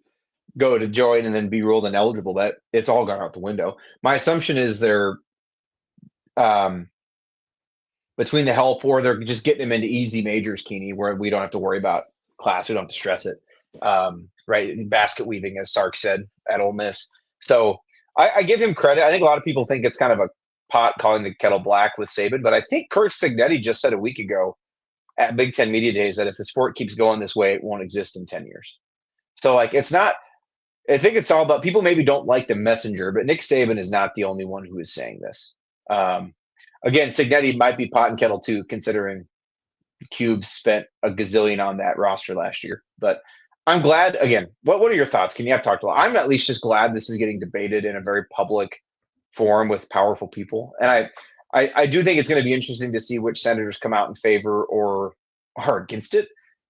go to join and then be ruled ineligible. That it's all gone out the window. My assumption is they're between the help or they're just getting them into easy majors, Keeney, where we don't have to worry about class. We don't have to stress it. Right. Basket weaving, as Sark said at Ole Miss. So I give him credit. I think a lot of people think it's kind of a pot calling the kettle black with Saban, but I think Kurt Signetti just said a week ago at Big Ten Media Days that if the sport keeps going this way, it won't exist in 10 years. So like it's not I think it's all about people maybe don't like the messenger, but Nick Saban is not the only one who is saying this. Um, Again, Signetti might be pot and kettle too, considering Cube spent a gazillion on that roster last year. But I'm glad. Again, what are your thoughts? Can you have talked a lot? I'm at least just glad this is getting debated in a very public forum with powerful people, and I do think it's going to be interesting to see which senators come out in favor or are against it,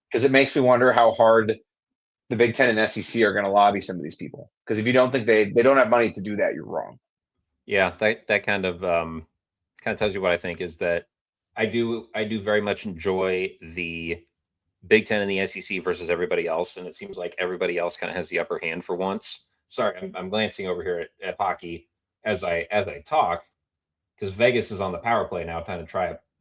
because it makes me wonder how hard the Big Ten and SEC are going to lobby some of these people. Because if you don't think they don't have money to do that, you're wrong. Yeah, that kind of tells you what I think is that I do very much enjoy the Big Ten and the SEC versus everybody else, and it seems like everybody else kind of has the upper hand for once. Sorry, I'm glancing over here at hockey as I talk because Vegas is on the power play now,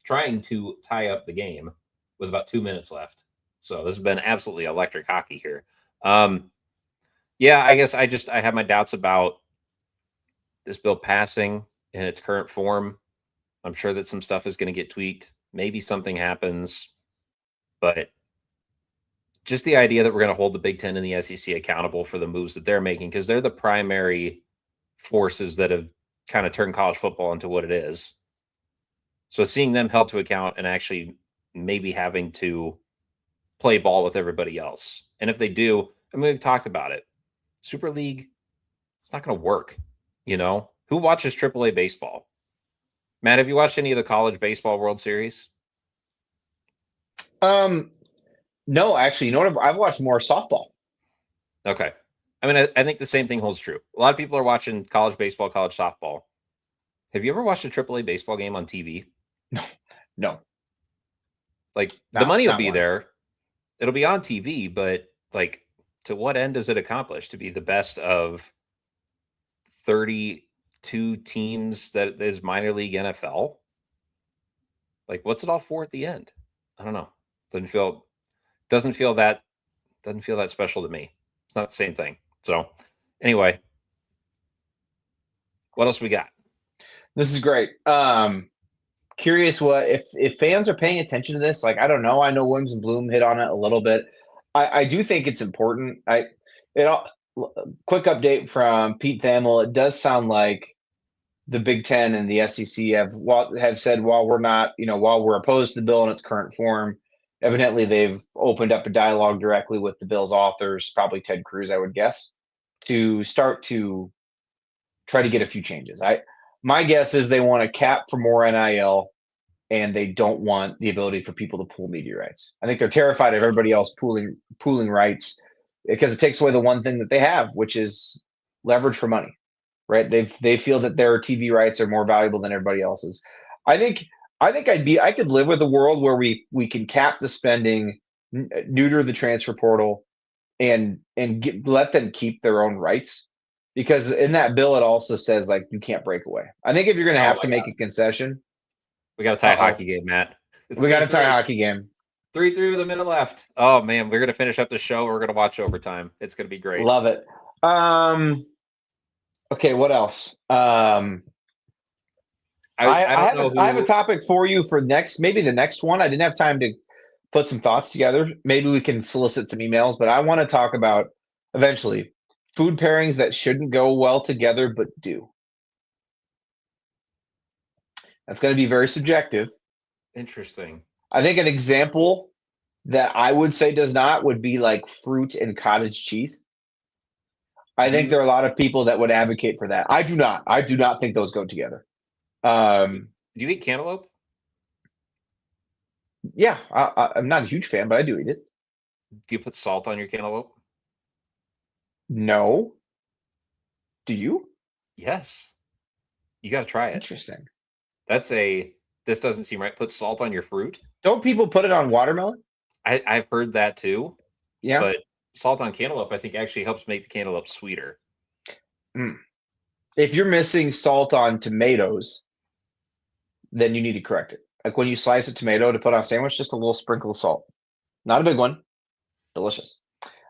trying to tie up the game with about 2 minutes left. So this has been absolutely electric hockey here. Yeah, I guess I have my doubts about this bill passing in its current form. I'm sure that some stuff is going to get tweaked. Maybe something happens, but just the idea that we're going to hold the Big Ten and the SEC accountable for the moves that they're making because they're the primary forces that have kind of turned college football into what it is. So seeing them held to account and actually maybe having to play ball with everybody else. And if they do, I mean, we've talked about it. Super League, it's not going to work. Who watches AAA baseball? Matt, have you watched any of the college baseball World Series? No, actually, you know what? I've watched more softball. Okay. I mean, I think the same thing holds true. A lot of people are watching college baseball, college softball. Have you ever watched a AAA baseball game on TV? No. Like, the money will Not be once. there. It'll be on TV, but like, to what end does it accomplish? To be the best of 32 teams that is minor league NFL? Like, what's it all for at the end? I don't know. Doesn't feel that special to me. It's not the same thing. So anyway, what else we got? This is great. Curious what if fans are paying attention to this. Like, I don't know. I know Williams and Bloom hit on it a little bit. I do think it's important. Quick update from Pete Thamel. It does sound like the Big Ten and the SEC have said, while we're opposed to the bill in its current form, evidently they've opened up a dialogue directly with the bill's authors, probably Ted Cruz, I would guess, to start to try to get a few changes. My guess is they want a cap for more NIL, and they don't want the ability for people to pool media rights. I think they're terrified of everybody else pooling rights, because it takes away the one thing that they have, which is leverage for money. Right? They feel that their TV rights are more valuable than everybody else's. I think I could live with a world where we can cap the spending, neuter the transfer portal, and let them keep their own rights. Because in that bill, it also says, like, you can't break away. I think if you're going to have to make a concession, we got to tie a hockey game, Matt. We got to tie a hockey game. 3-3 with a minute left. Oh man, we're going to finish up the show. We're going to watch overtime. It's going to be great. Love it. Okay, what else? I have a topic for you for maybe the next one. I didn't have time to put some thoughts together. Maybe we can solicit some emails, but I want to talk about eventually food pairings that shouldn't go well together but do. That's going to be very subjective. Interesting. I think an example that I would say does not would be like fruit and cottage cheese. I think there are a lot of people that would advocate for that. I do not. I do not think those go together. Do you eat cantaloupe? Yeah, I'm not a huge fan, but I do eat it. Do you put salt on your cantaloupe? No. Do you? Yes. You got to try it. Interesting. This doesn't seem right. Put salt on your fruit. Don't people put it on watermelon? I've heard that too. Yeah. But salt on cantaloupe, I think, actually helps make the cantaloupe sweeter. If you're missing salt on tomatoes, then you need to correct it. Like when you slice a tomato to put on a sandwich, just a little sprinkle of salt. Not a big one. Delicious.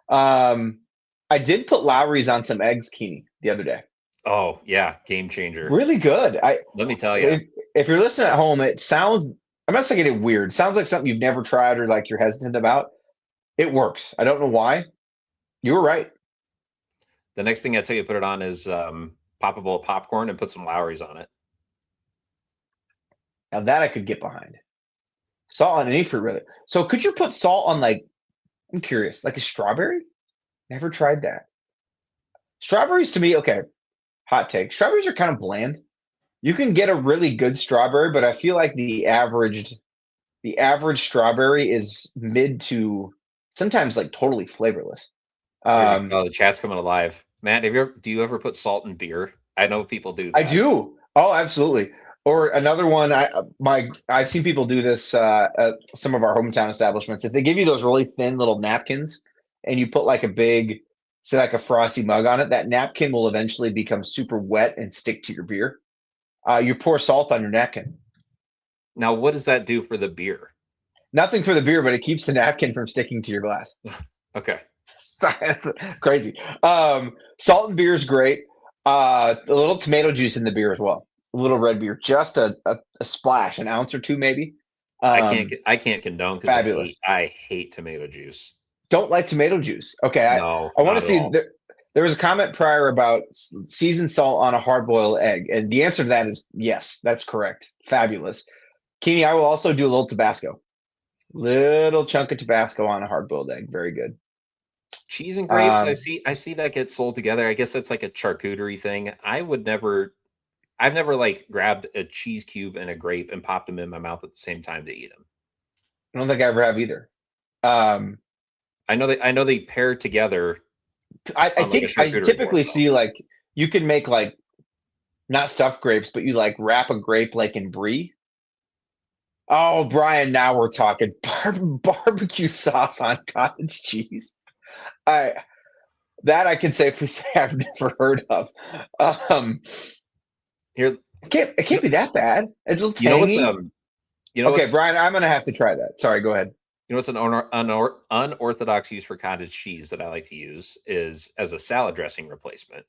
I did put Lowry's on some eggs, Keeney, the other day. Oh, yeah. Game changer. Really good. Let me tell you. If you're listening at home, it sounds, I'm not saying it weird. It sounds like something you've never tried or like you're hesitant about. It works. I don't know why. You were right. The next thing I tell you to put it on is pop a bowl of popcorn and put some Lowry's on it. Now that I could get behind. Salt on any fruit, really. So could you put salt on, like, I'm curious, like a strawberry? Never tried that. Strawberries to me, okay, hot take. Strawberries are kind of bland. You can get a really good strawberry, but I feel like the average strawberry is mid to sometimes like totally flavorless. The chat's coming alive. Matt, do you ever put salt in beer? I know people do that. I do. Oh, absolutely. Or another one, I've seen people do this at some of our hometown establishments. If they give you those really thin little napkins and you put like a big, say like a frosty mug on it, that napkin will eventually become super wet and stick to your beer. You pour salt on your napkin. Now, what does that do for the beer? Nothing for the beer, but it keeps the napkin from sticking to your glass. Okay. That's crazy. Salt in beer is great. A little tomato juice in the beer as well. A little red beer, just a splash, an ounce or two maybe. I can't condone because fabulous. I hate tomato juice. Don't like tomato juice. Okay, No, I want to see. There was a comment prior about seasoned salt on a hard-boiled egg, and the answer to that is yes, that's correct. Fabulous. Keeney, I will also do a little Tabasco. Little chunk of Tabasco on a hard-boiled egg. Very good. Cheese and grapes, I see that get sold together. I guess that's like a charcuterie thing. I've never like grabbed a cheese cube and a grape and popped them in my mouth at the same time to eat them. I don't think I ever have either. I know they pair together. I on like a think I charcuterie typically board, though. see like you can make like not stuffed grapes, but you like wrap a grape like in brie. Oh, Brian, now we're talking barbecue sauce on cottage cheese. I that I can safely say I've never heard of. Here, It can't be that bad. It's a little you know what's tangy. you know Okay, what's Brian, I'm gonna have to try that. Sorry, go ahead. you know what's an unorthodox use for cottage cheese that I like to use is as a salad dressing replacement.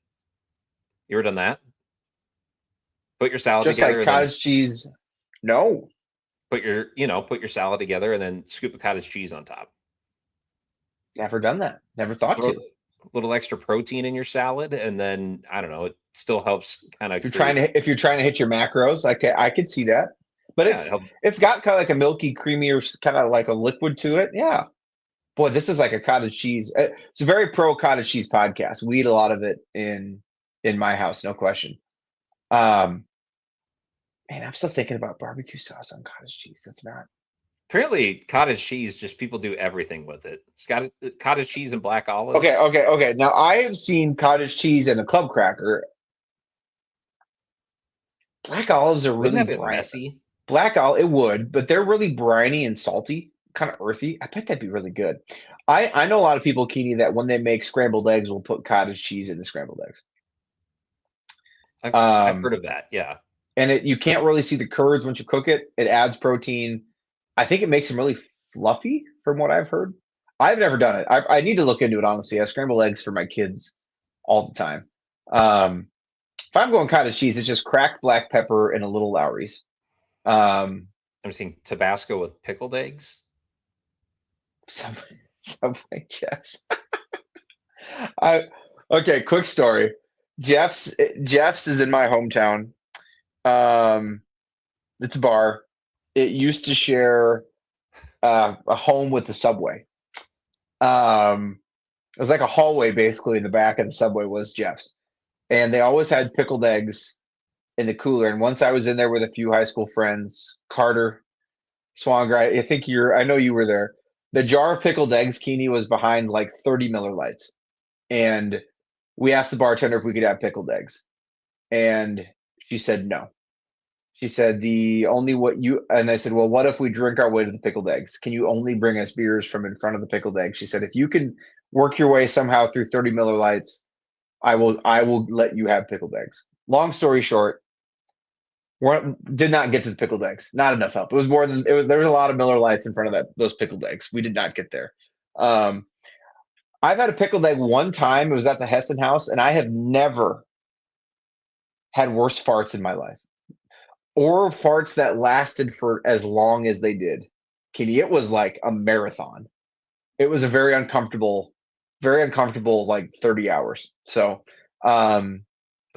You ever done that? Put your salad Just together like and then cottage cheese. No, put your salad together and then scoop a cottage cheese on top. never done that. Never thought Throw to. a little extra protein in your salad, and then I don't know, it still helps kind of create. If you're trying to hit your macros, I could see that. But Yeah, it helps. it's got kind of like a milky, creamier, kind of like a liquid to it. Yeah. Boy, this is like a cottage cheese. It's a very pro cottage cheese podcast. We eat a lot of it in my house, no question. Man, I'm still thinking about barbecue sauce on cottage cheese. That's not. Apparently, cottage cheese, just people do everything with it. It's got cottage cheese and black Okay, olives. okay. Now I have seen cottage cheese and a club cracker. Black olives are Wouldn't really that be bright. messy? Black olive, it would, but they're really briny and salty, kind of earthy. I bet that'd be really good. I know a lot of people, Keeney, that when they make scrambled eggs, will put cottage cheese in the scrambled eggs. I've heard Um, of that. Yeah. and you can't really see the curds once you cook it. It adds protein. I think it makes them really fluffy, from what I've heard. I've never done it. I need to look into it honestly. I scramble eggs for my kids all the time. If I'm going cottage cheese, it's just cracked black pepper and a little Lowry's. I'm seeing Tabasco with pickled eggs. Subway Jeffs. I okay, quick story. Jeff's is in my hometown. Um, it's a bar. It used to share a home with the Subway. It was like a hallway basically in the back of the Subway was Jeff's. And they always had pickled eggs in the cooler. And once I was in there with a few high school friends, Carter, Swanger, I know you were there. The jar of pickled eggs, Keeney, was behind like 30 Miller Lights. And we asked the bartender if we could have pickled eggs. And she said no. She said and I said, well, what if we drink our way to the pickled eggs? Can you only bring us beers from in front of the pickled eggs? She said, if you can work your way somehow through 30 Miller Lights, I will let you have pickled eggs. Long story short, did not get to the pickled eggs. Not enough help. It was more than it was. There was a lot of Miller Lights in front of those pickled eggs. We did not get there. I've had a pickled egg one time. It was at the Hessen house, and I have never had worse farts in my life, or farts that lasted for as long as they did. Kenny, it was like a marathon. It was a very uncomfortable like 30 hours. So, I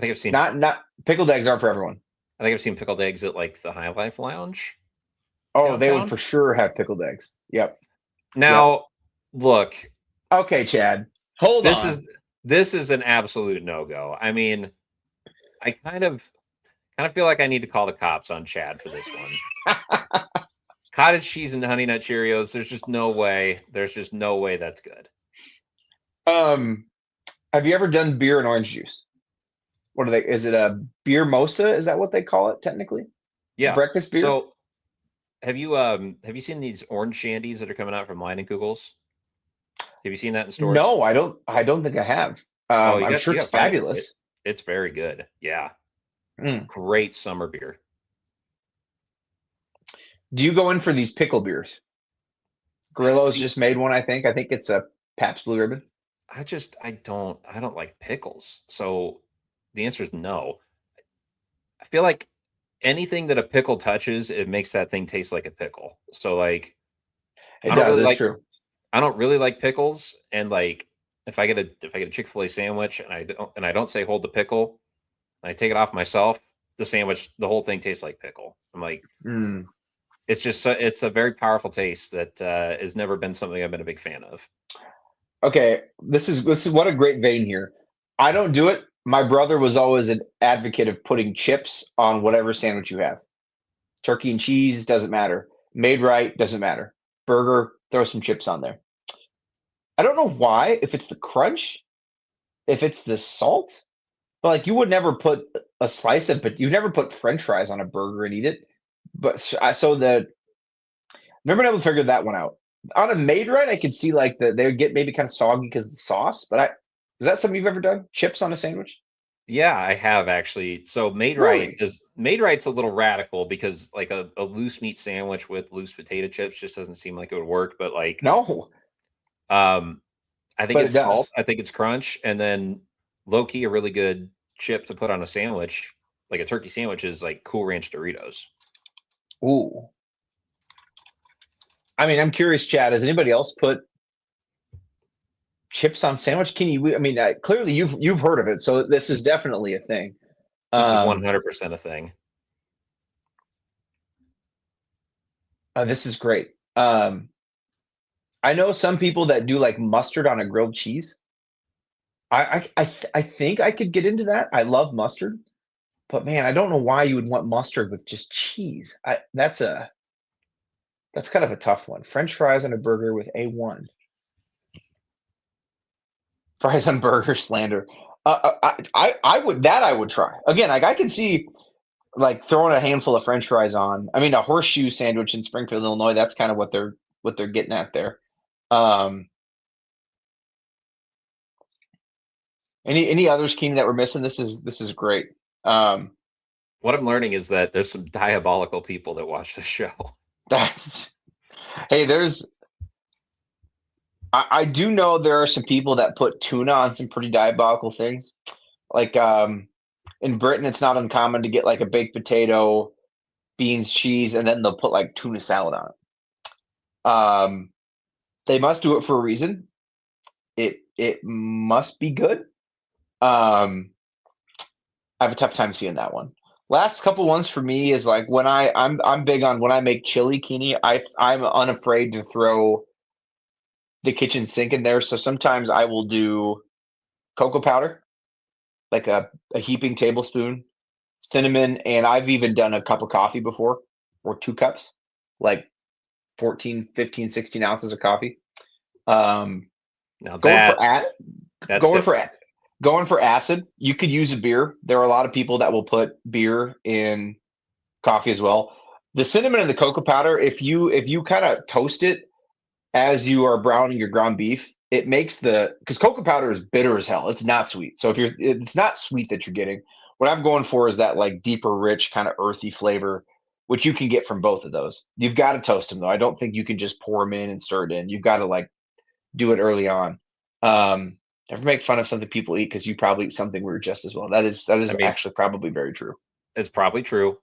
think I've seen not pickled eggs aren't for everyone. I think I've seen pickled eggs at like the High Life Lounge Oh, they would downtown. for sure have pickled eggs. Yep. Yep. Now, look, Okay, Chad. Hold this on. is this is an absolute no-go. I mean, I kind of feel like I need to call the cops on Chad for this one. Cottage cheese and honey nut Cheerios, there's just no way. There's just no way that's good. Have you ever done beer and orange juice? What are they? Is it a beer mosa? Is that what they call it technically? Yeah. Breakfast beer? So have you seen these orange shandies that are coming out from Kugels? Have you seen that in stores? No, I don't think I have. Oh, I'm sure you it's got to find it. fabulous. It's very good. Yeah. Mm. Great summer beer. Do you go in for these pickle beers? Grillo's See, just made one, I think. I think it's a Pabst Blue Ribbon. I don't like pickles. So the answer is no. I feel like anything that a pickle touches, it makes that thing taste like a pickle. So like It I don't does, really it's like true. I don't really like pickles, and like if I get a Chick-fil-A sandwich and I don't say hold the pickle, and I take it off myself, the whole thing tastes like pickle. I'm like, Mm. it's a very powerful taste that has never been something I've been a big fan of. Okay, this is what a great vein here. I don't do it. My brother was always an advocate of putting chips on whatever sandwich you have. Turkey and cheese doesn't matter. Made right doesn't matter. Burger, throw some chips on there. I don't know why, if it's the crunch, if it's the salt, but like you would never put a slice of, but you never put French fries on a burger and eat it. But so the never been able to figure that one out. On a made right, I could see like they would get maybe kind of soggy because of the sauce. But is that something you've ever done? Chips on a sandwich? Yeah, I have actually. So Really? made right's a little radical because like a loose meat sandwich with loose potato chips just doesn't seem like it would work. But like, No, um, I think but it it's salt, does. I think it's crunch, and then low key a really good chip to put on a sandwich, like a turkey sandwich, is like Cool Ranch Doritos. Ooh. I mean, I'm curious, Chad. Has anybody else put chips on sandwich? Can you? I mean, clearly you've heard of it, so this is definitely a thing. This is Um, 100% a thing. this is great. I know some people that do like mustard on a grilled cheese. I think I could get into that. I love mustard, but man, I don't know why you would want mustard with just cheese. That's kind of a tough one. French fries on a burger with A1. Fries on burger slander. I would try again. Like I can see like throwing a handful of French fries on. I mean, a horseshoe sandwich in Springfield, Illinois. That's kind of what they're getting at there. Um, any others, Keenan, that we're missing? This is great. Um, What I'm learning is that there's some diabolical people that watch the show. that's hey, I do know there are some people that put tuna on some pretty diabolical things. Like in Britain, it's not uncommon to get like a baked potato, beans, cheese, and then they'll put like tuna salad on it. They must do it for a reason. It must be good. Um, I have a tough time seeing that one. Last couple ones for me is like when I'm big on when I make chili, Keeney. I'm unafraid to throw the kitchen sink in there. So sometimes I will do cocoa powder, like a heaping tablespoon, cinnamon, and I've even done a cup of coffee before, or 2 cups, like 14, 15, 16 ounces of coffee. Um, Now going for at that's going for different. going for acid. You could use a beer. There are a lot of people that will put beer in coffee as well. The cinnamon and the cocoa powder, if you kind of toast it as you are browning your ground beef, it makes because cocoa powder is bitter as hell. It's not sweet. So it's not sweet that you're getting. What I'm going for is that like deeper, rich, kind of earthy flavor, which you can get from both of those. You've got to toast them though. I don't think you can just pour them in and stir it in. You've got to like do it early on. Never make fun of something people eat because you probably eat something weird just as well. That is I mean, actually probably very true. it's probably true.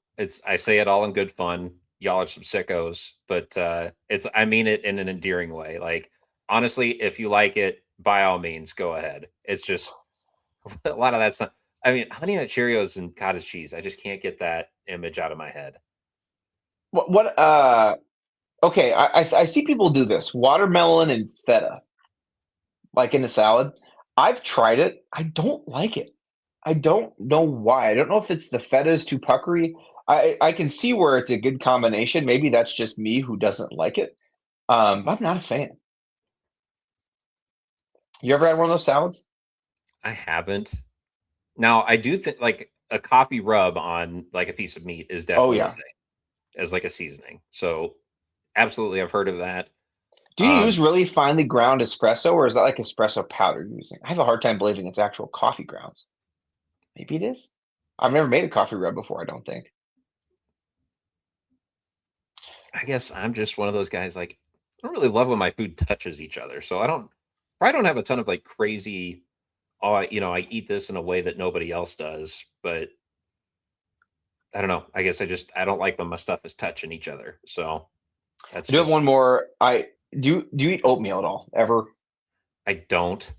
I say it all in good fun. Y'all are some sickos, but I mean it in an endearing way. Like honestly, if you like it, by all means, go ahead. It's just a lot of that stuff. I mean, Honey Nut Cheerios and cottage cheese. I just can't get that image out of my head. What okay, I see people do this watermelon and feta like in a salad. I've tried it. I don't like it. I don't know why. I don't know if it's the feta is too puckery. I can see where it's a good combination. Maybe that's just me who doesn't like it. But I'm not a fan. You ever had one of those salads? I haven't. Now, I do think like a coffee rub on like a piece of meat is Oh definitely a yeah. thing as like a seasoning. So absolutely, I've heard of that. Do you use really finely ground espresso, or is that like espresso powder you're using? I have a hard time believing it's actual coffee grounds. Maybe it is. I've never made a coffee rub before, I don't think. I guess I'm just one of those guys. Like, I don't really love when my food touches each other. So I don't have a ton of like crazy. Oh, I eat this in a way that nobody else does. But I don't know. I guess I don't like when my stuff is touching each other. So that's I do have just one more. I do you eat oatmeal at all ever? I don't.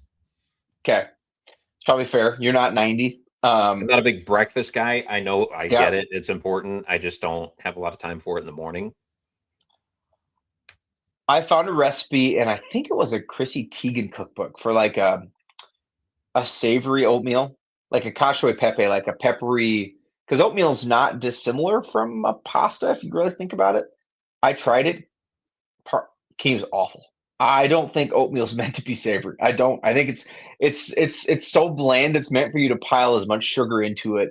Okay, it's probably fair. You're not 90. I'm not a big breakfast guy. I know, I Yeah, get it. It's important. I just don't have a lot of time for it in the morning. I found a recipe, and I think it was a Chrissy Teigen cookbook for like a savory oatmeal, like a cacio e pepe, like a peppery. Because oatmeal's not dissimilar from a pasta if you really think about it. I tried it. Par Keem's awful. I don't think oatmeal's meant to be savory. I don't. I think it's so bland. It's meant for you to pile as much sugar into it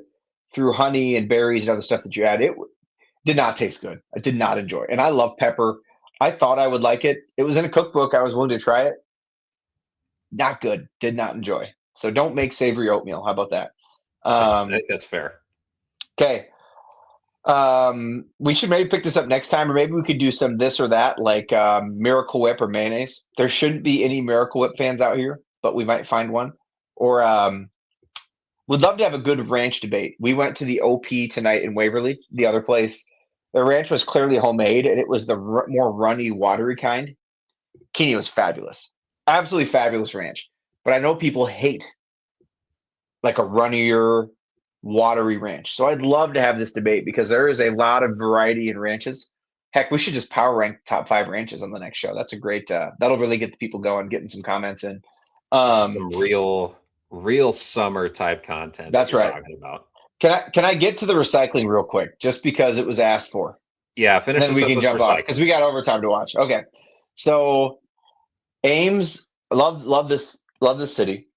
through honey and berries and other stuff that you add. It did not taste good. I did not enjoy it. And I love pepper. I thought I would like it. It was in a cookbook. I was willing to try it. Not good. Did not enjoy. So don't make savory oatmeal. How about that? That's fair. Okay. We should maybe pick this up next time, or maybe we could do some this or that, like Miracle Whip or mayonnaise. There shouldn't be any Miracle Whip fans out here, but we might find one. Or would love to have a good ranch debate. We went to the OP tonight in Waverly, the other place. The ranch was clearly homemade, and it was the more runny, watery kind. Keeney was fabulous, absolutely fabulous ranch. But I know people hate like a runnier, watery ranch. So I'd love to have this debate because there is a lot of variety in ranches. Heck, we should just power rank top 5 ranches on the next show. That's a great. That'll really get the people going, getting some comments in. Some real summer type content that That's you're right. talking about. Can I get to the recycling real quick, just because it was asked for? Yeah, finish Then this we up can with jump off because recycling. we got overtime to watch. Okay, so Ames, love this city.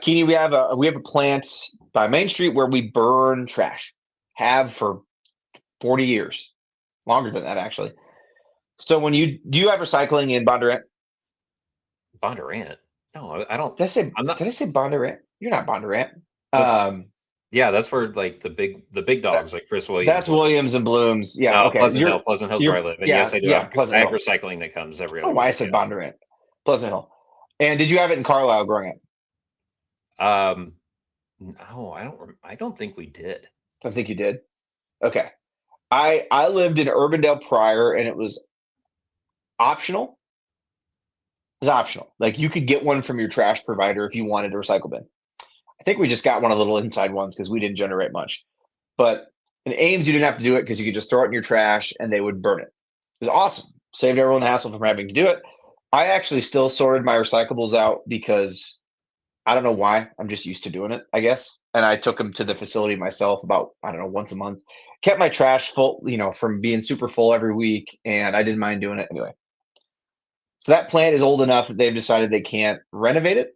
Keeney, we have a plant by Main Street where we burn trash. Have for 40 years, longer than that actually. So when you do you have recycling in Bondurant? Bondurant. No, I don't. Did I say I'm not. did I say Bondurant? You're not Bondurant. That's Um, yeah. That's where like the big that, dogs like Chris that's Williams lives. Williams and Blooms. Yeah, No, okay. Pleasant Hill. Pleasant Hill's where I You're live. And yes, yeah, I do yeah, have Pleasant I have Hill. recycling that comes every I don't other know why I week. said Bondurant. Pleasant Hill. And did you have it in Carlisle growing up? Yeah. No, I don't think we did. I think you did. Okay. I lived in Urbandale prior, and it was optional. It was optional. Like you could get one from your trash provider if you wanted a recycle bin. I think we just got one of the little inside ones because we didn't generate much. But in Ames, you didn't have to do it because you could just throw it in your trash and they would burn it. It was awesome. Saved everyone the hassle from having to do it. I actually still sorted my recyclables out because I don't know why. I'm just used to doing it, I guess. And I took them to the facility myself about, I don't know, once a month. Kept my trash full, from being super full every week. And I didn't mind doing it anyway. So that plant is old enough that they've decided they can't renovate it.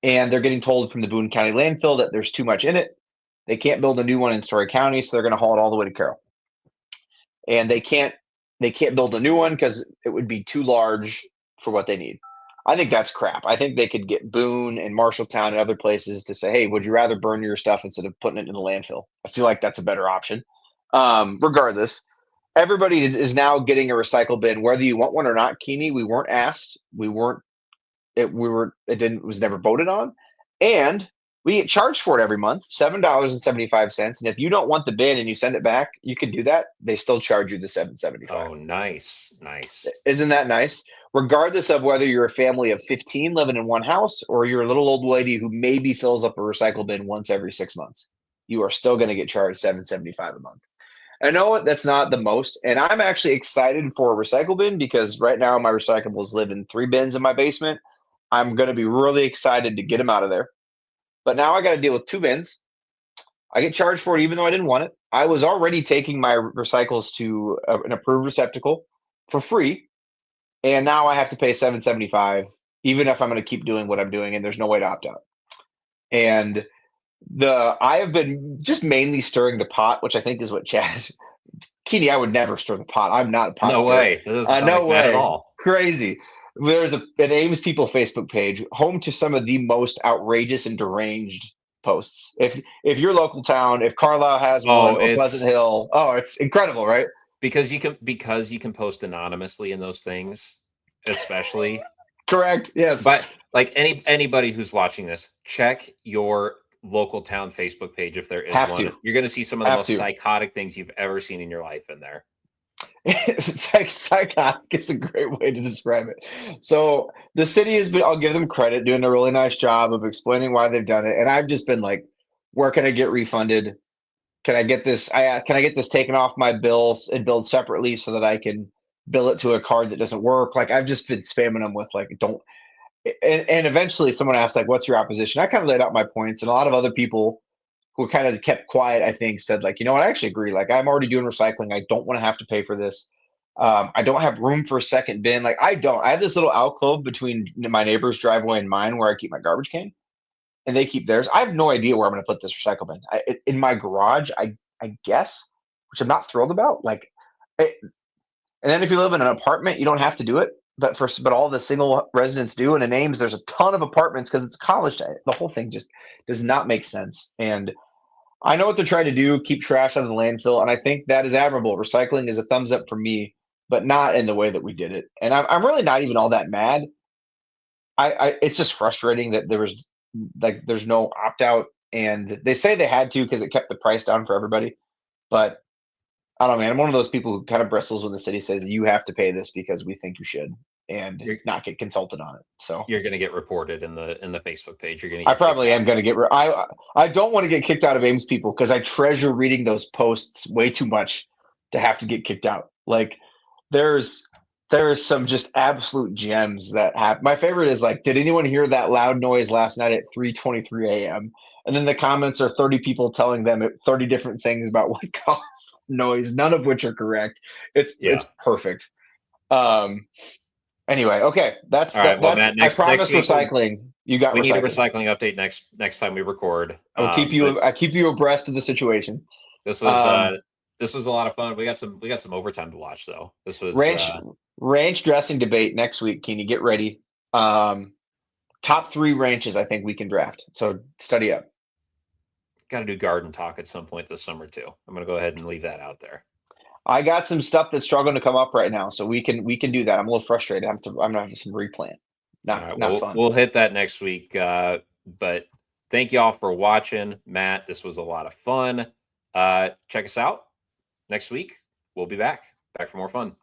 And they're getting told from the Boone County landfill that there's too much in it. They can't build a new one in Story County, so they're going to haul it all the way to Carroll. And they can't build a new one because it would be too large for what they need. I think that's crap. I think they could get Boone and Marshalltown and other places to say, hey, would you rather burn your stuff instead of putting it in the landfill? I feel like that's a better option. Regardless, everybody is now getting a recycle bin, whether you want one or not. Keeney, we weren't asked. It was never voted on. And we get charged for it every month, $7.75. And if you don't want the bin and you send it back, you can do that. They still charge you the $7.75. Oh, nice, nice. Isn't that nice? Regardless of whether you're a family of 15 living in one house or you're a little old lady who maybe fills up a recycle bin once every 6 months, you are still going to get charged $7.75 a month. I know that's not the most, and I'm actually excited for a recycle bin because right now my recyclables live in 3 bins in my basement. I'm going to be really excited to get them out of there. But now I got to deal with 2 bins. I get charged for it even though I didn't want it. I was already taking my recycles to an approved receptacle for free, and now I have to pay $7.75 even if I'm going to keep doing what I'm doing, and there's no way to opt out. And I have been just mainly stirring the pot, which I think is what Chaz Keeney, I would never stir the pot. I'm not a pot No stirrer. way. It doesn't sound No like that at way. all. Crazy. There's an Ames People Facebook page, home to some of the most outrageous and deranged posts. If your local town, if Carlisle has Oh, one or Pleasant it's Hill, oh, it's incredible, right? because you can post anonymously in those things, especially. Correct. Yes. But like anybody who's watching this, check your local town Facebook page if there is Have one. to. You're going to see some of the Have most to. psychotic things you've ever seen in your life in there. It's like psychotic. It's a great way to describe it. So the city has been, I'll give them credit, doing a really nice job of explaining why they've done it. And I've just been like, where can I get refunded? Can I get this? Can I get this taken off my bills and billed separately so that I can bill it to a card that doesn't work? Like I've just been spamming them with like, don't. And eventually someone asked like, what's your opposition? I kind of laid out my points, and a lot of other people who kind of kept quiet, I think, said like, you know what, I actually agree. Like, I'm already doing recycling. I don't want to have to pay for this. I don't have room for a second bin. Like, I don't. I have this little alcove between my neighbor's driveway and mine where I keep my garbage can, and they keep theirs. I have no idea where I'm going to put this recycle bin. In my garage, I guess, which I'm not thrilled about. Like, it, and then if you live in an apartment, you don't have to do it. But all the single residents do. And in Ames, there's a ton of apartments because it's college. The whole thing just does not make sense. And I know what they're trying to do, keep trash out of the landfill, and I think that is admirable. Recycling is a thumbs up for me, but not in the way that we did it. And I'm really not even all that mad. It's just frustrating that there's no opt out, and they say they had to because it kept the price down for everybody. But I don't know, man. I'm one of those people who kind of bristles when the city says you have to pay this because we think you should, and You're not get consulted on it. So you're going to get reported in the Facebook page. You're going to I get kicked probably out. am going to get. I don't want to get kicked out of Ames, people, because I treasure reading those posts way too much to have to get kicked out. Like there's there's some just absolute gems that happen. My favorite is like, did anyone hear that loud noise last night at 3:23 a.m.? And then the comments are 30 people telling them 30 different things about what caused noise, none of which are correct. Yeah. It's perfect. Um. Anyway, okay, All right. Well, Matt, I next promised week recycling. You got we need a recycling. recycling update next time we record. But I keep you abreast of the situation. this was Um, a lot of fun. We got some overtime to watch though. This was ranch ranch dressing debate next week. Can you get ready? Um, top three ranches I think we can draft. So study up. got to do garden talk at some point this summer too. I'm going to go ahead and leave that out there. I got some stuff that's struggling to come up right now, so we can do that. I'm a little frustrated. I'm gonna have some replant. All right. Not Well, fun. we'll hit that next week. But thank y'all for watching, Matt. This was a lot of fun. Check us out next week. We'll be back for more fun.